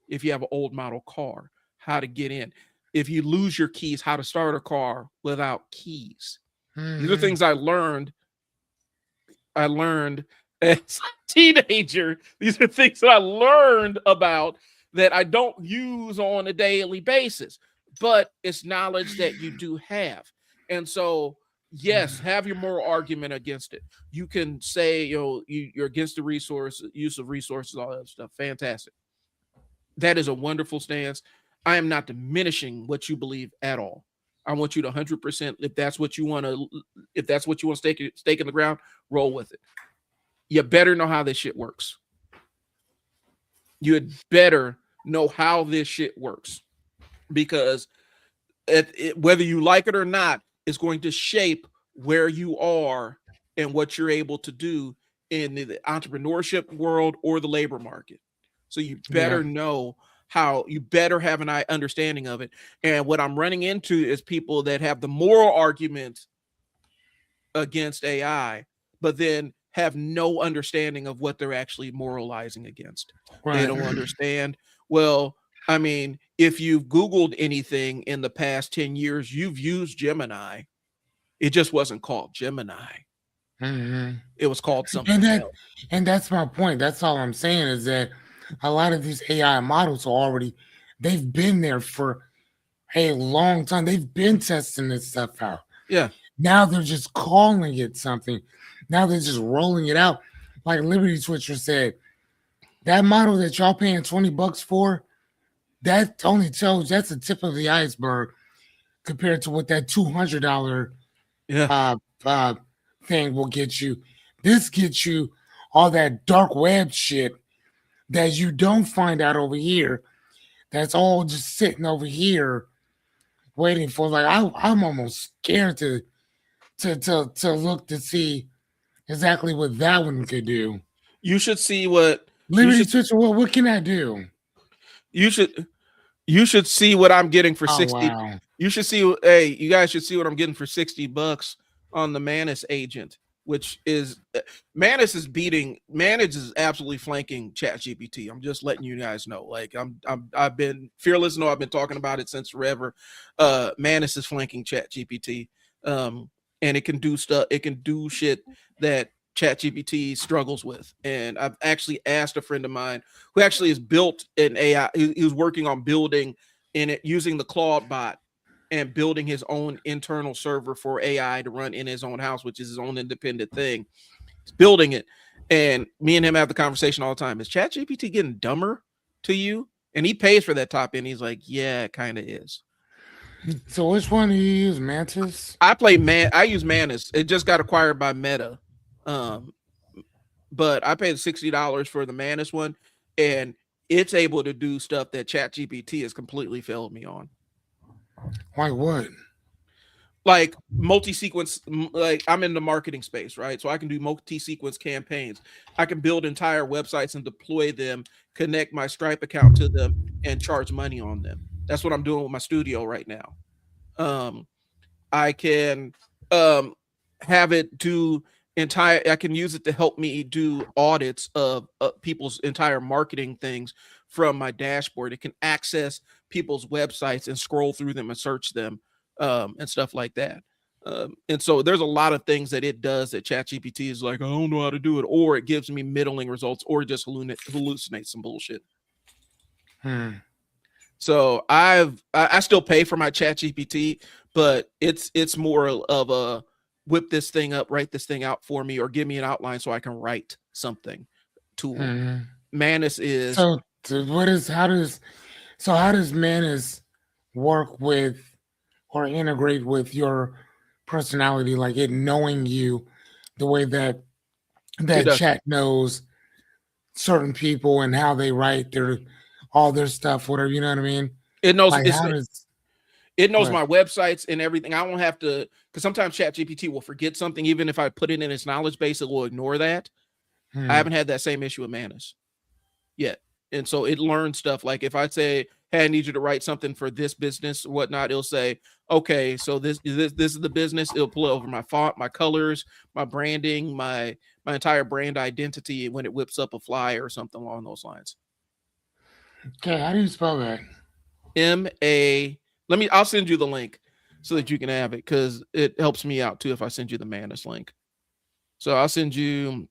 if you have an old model car, how to get in. If you lose your keys, how to start a car without keys. These are Hmm. things I learned as a teenager. These are things that I learned about that I don't use on a daily basis, but it's knowledge that you do have. And so, yes, have your moral argument against it. You can say, you're against the resource use of resources, all that stuff. Fantastic. That is a wonderful stance. I am not diminishing what you believe at all. I want you to 100%. If that's what you want to stake in the ground, roll with it. You better know how this shit works. You had better know how this shit works because whether you like it or not, it's going to shape where you are and what you're able to do in the entrepreneurship world or the labor market. So you Yeah. better know how, you better have an understanding of it. And what I'm running into is people that have the moral argument against AI, but then have no understanding of what they're actually moralizing against. They Right. don't understand. Well, I mean, if you've Googled anything in the past 10 years, you've used Gemini. It just wasn't called Gemini. Hmm. It was called And something that else. and that's my point. That's all I'm saying is that a lot of these AI models are already they've been there for a long time. They've been testing this stuff out. Yeah. Now they're just calling it something. Now they're just rolling it out. Like Liberty Switcher said, that model that y'all paying $20 for, that only tells that's the tip of the iceberg compared to what that $200 Yeah. uh, uh, thing will get you. This gets you all that dark web shit that you don't find out over here. That's all just sitting over here waiting for. Like I'm almost scared to look to see exactly what that one could do. You should see what you Liberty should Switcher, what can I do? you should you should see what I'm getting for Oh 60. wow. You should see, hey, you guys should see what I'm getting for $60 on the Manus agent, which is Manus is beating Manus is absolutely flanking Chat GPT. I'm just letting you guys know. Like I've been fearless, no, I've been talking about it since forever. Manus is flanking Chat GPT. And it can do stuff, it can do shit that Chat GPT struggles with. And I've actually asked a friend of mine who actually has built an AI. He was working on building in it using the Claude bot and building his own internal server for AI to run in his own house, which is his own independent thing. He's building it. And me and him have the conversation all the time. Is ChatGPT getting dumber to you? And he pays for that top end. He's like, yeah, it kind of is. So which one do you use, Mantis? I use Manus. It just got acquired by Meta. Um, but I paid $60 for the Manus one, and it's able to do stuff that ChatGPT has completely failed me on. Like what? Like multi-sequence, like I'm in the marketing space, right? So I can do multi-sequence campaigns. I can build entire websites and deploy them, connect my Stripe account to them, and charge money on them. That's what I'm doing with my studio right now. Um, I can um, have it do entire. I can use it to help me do audits of people's entire marketing things from my dashboard. It can access people's websites and scroll through them and search them and stuff like that. And so there's a lot of things that it does that ChatGPT is like, I don't know how to do it, or it gives me middling results, or just hallucinates some bullshit. Hmm. So I still pay for my Chat GPT, but it's more of a whip this thing up, write this thing out for me, or give me an outline so I can write something tool. Hmm. Manus is So So what is how does Manus work with or integrate with your personality, like it knowing you the way that It that does. chat knows certain people and how they write their all their stuff, whatever, you know what I mean? It knows Like it's how does it knows what? my websites and everything. I won't have to, because sometimes ChatGPT will forget something. Even if I put it in its knowledge base, it will ignore that. I Hmm. haven't had that same issue with Manus yet. And so it learns stuff. Like if I say, "Hey, I need you to write something for this business or whatnot," it'll say, "Okay, so this is the business." It'll pull over my font, my colors, my branding, my entire brand identity when it whips up a flyer or something along those lines. Okay, how do you spell that? MA. I'll send you the link so that you can have it, because it helps me out too if I send you the Manus link. So I'll send you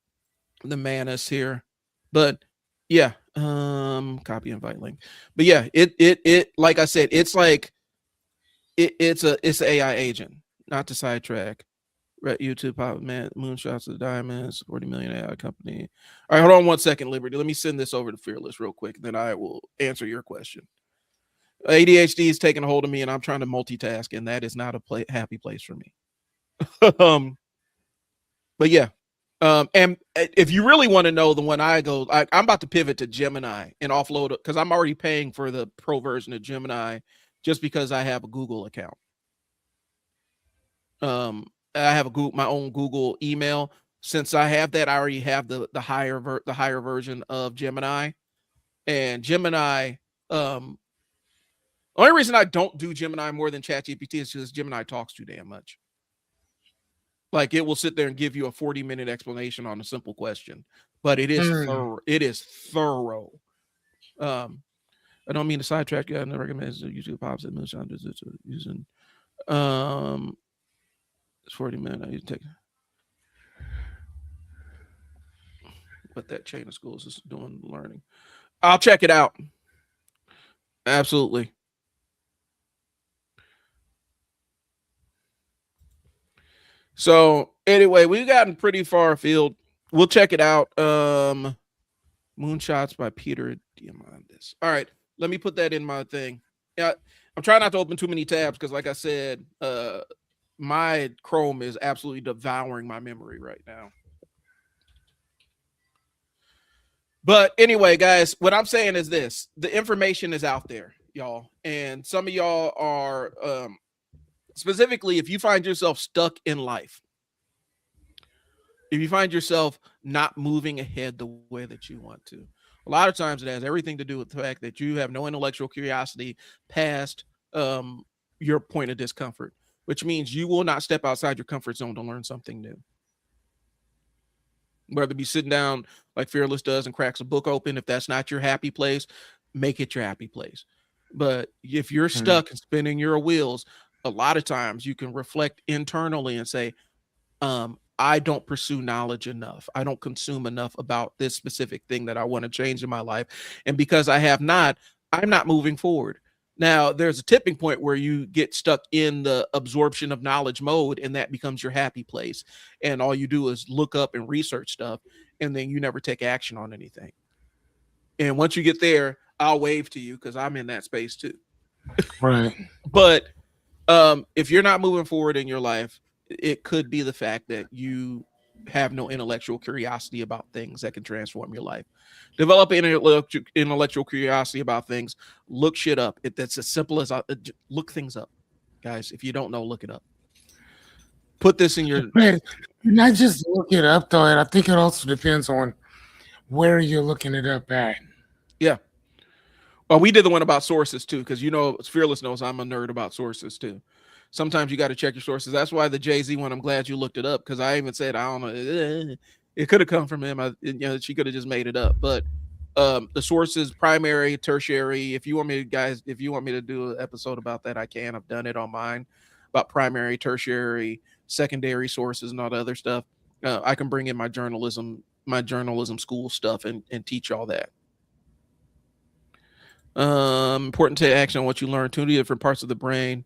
the Manus here. But yeah, copy invite link. But yeah, it like I said, it's like it's an AI agent, not to sidetrack. Right, YouTube pop man, moonshots of the diamonds, 40 million AI company. All right, hold on 1 second, Liberty. Let me send this over to Fearless real quick, then I will answer your question. ADHD is taking a hold of me, and I'm trying to multitask, and that is not a happy place for me. um, but yeah, and if you really want to know the one I'm about to pivot to Gemini and offload it because I'm already paying for the pro version of Gemini just because I have a Google account. I have my own Google email. Since I have that, I already have the higher version of Gemini, and Gemini. Um, the only reason I don't do Gemini more than ChatGPT is because Gemini talks too damn much. Like it will sit there and give you a 40-minute explanation on a simple question, but it is Hmm. thorough. It is thorough. Um, I don't mean to sidetrack you. I don't recommend YouTube pops and moonshine using um it's 40 minutes. I take what that chain of schools is doing learning. I'll check it out. Absolutely. So anyway, we've gotten pretty far afield. We'll check it out. Moonshots by Peter Diamandis. All right, let me put that in my thing. Yeah, I'm trying not to open too many tabs because, like I said, my Chrome is absolutely devouring my memory right now. But anyway, guys, what I'm saying is this: the information is out there, y'all, and some of y'all are specifically if you find yourself stuck in life, if you find yourself not moving ahead the way that you want to. A lot of times it has everything to do with the fact that you have no intellectual curiosity past um, your point of discomfort, which means you will not step outside your comfort zone to learn something new. Whether it be sitting down like Fearless does and cracks a book open, if that's not your happy place, make it your happy place. But if you're Hmm. stuck and spinning your wheels, a lot of times you can reflect internally and say, I don't pursue knowledge enough. I don't consume enough about this specific thing that I want to change in my life. And because I have not, I'm not moving forward. Now, there's a tipping point where you get stuck in the absorption of knowledge mode, and that becomes your happy place. And all you do is look up and research stuff, and then you never take action on anything. And once you get there, I'll wave to you because I'm in that space too. Right. But if you're not moving forward in your life, it could be the fact that you have no intellectual curiosity about things that can transform your life. Develop intellectual curiosity about things. Look shit up. That's as simple as look things up, guys. If you don't know, look it up. Put this in your But not just look it up though, and I think it also depends on where you're looking it up at. yeah. Well, we did the one about sources too, because Fearless knows I'm a nerd about sources too. Sometimes you got to check your sources. That's why the Jay-Z one, I'm glad you looked it up, because I even said I don't know. It could have come from him. She could have just made it up. But the sources, primary, tertiary. If you want me to do an episode about that, I can. I've done it on mine about primary, tertiary, secondary sources, and all the other stuff. I can bring in my journalism school stuff and teach all that. Important to take action on what you learn. Two different parts of the brain.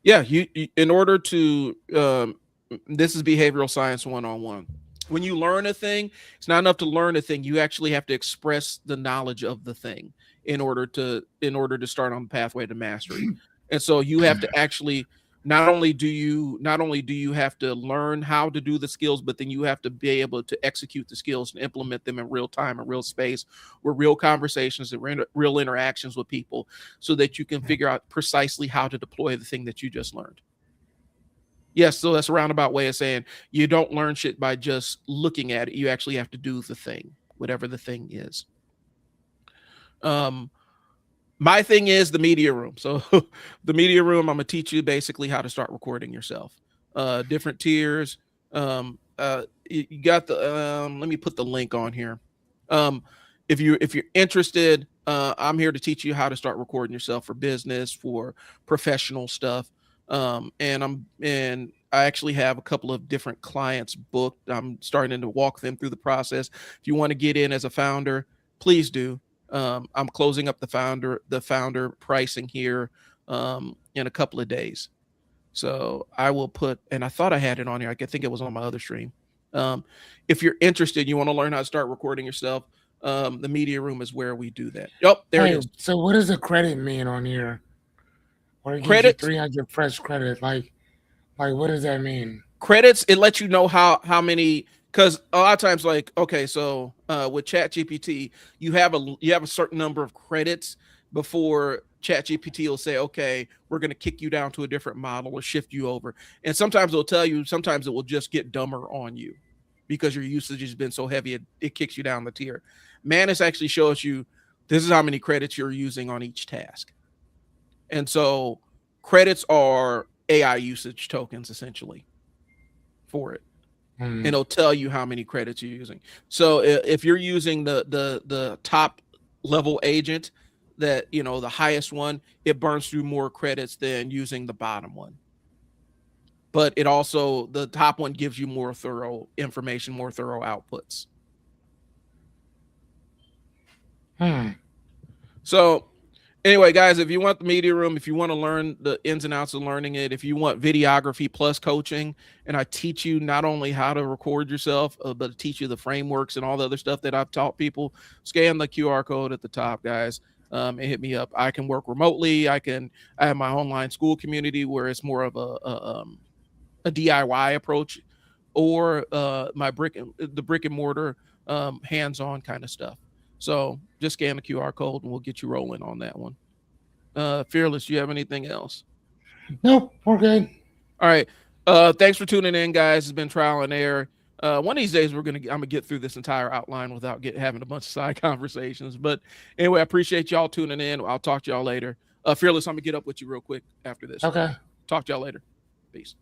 Yeah, you in order to this is behavioral science 101. When you learn a thing, it's not enough to learn a thing. You actually have to express the knowledge of the thing. in order to start on the pathway to mastery. And so you have to actually not only do you have to learn how to do the skills, but then you have to be able to execute the skills and implement them in real time, in real space, with real conversations and real interactions with people, so that you can figure out precisely how to deploy the thing that you just learned. Yes, so that's a roundabout way of saying you don't learn shit by just looking at it. You actually have to do the thing, whatever the thing is. Um, my thing is the media room. So the media room, I'm gonna teach you basically how to start recording yourself. Different tiers. You got the. Let me put the link on here. Um, if you're interested, I'm here to teach you how to start recording yourself for business, for professional stuff. And I actually have a couple of different clients booked. I'm starting to walk them through the process. If you want to get in as a founder, please do. I'm closing up the founder pricing here in a couple of days. So I will put, and I thought I had it on here. I think it was on my other stream. Um, if you're interested, you want to learn how to start recording yourself. The media room is where we do that. Yep, there it Hey, is. so what does a credit mean on here? Or it gives you Credits, 300 fresh credit. Like what does that mean? credits. It lets you know how many. Because a lot of times, like, okay, so with Chat GPT, you have a certain number of credits before Chat GPT will say, okay, we're going to kick you down to a different model or shift you over. And sometimes it'll tell you, sometimes it will just get dumber on you because your usage has been so heavy, it kicks you down the tier. Manus actually shows you this is how many credits you're using on each task. And so credits are AI usage tokens essentially for it, and Hmm. it'll tell you how many credits you're using. So if you're using the top level agent, that the highest one, it burns through more credits than using the bottom one. But it also, the top one gives you more thorough information, more thorough outputs. Hmm. So anyway, guys, if you want the media room, if you want to learn the ins and outs of learning it, if you want videography plus coaching, and I teach you not only how to record yourself, but teach you the frameworks and all the other stuff that I've taught people, scan the QR code at the top, guys, and hit me up. I can work remotely. I have my online school community where it's more of a DIY approach, or the brick and mortar hands-on kind of stuff. So just scan the QR code and we'll get you rolling on that one. Fearless, do you have anything else? Nope, we're good. All right. Thanks for tuning in, guys. It's been trial and error. One of these days I'm gonna get through this entire outline without having a bunch of side conversations. But anyway, I appreciate y'all tuning in. I'll talk to y'all later. Fearless, I'm gonna get up with you real quick after this. Okay. Talk to y'all later. Peace.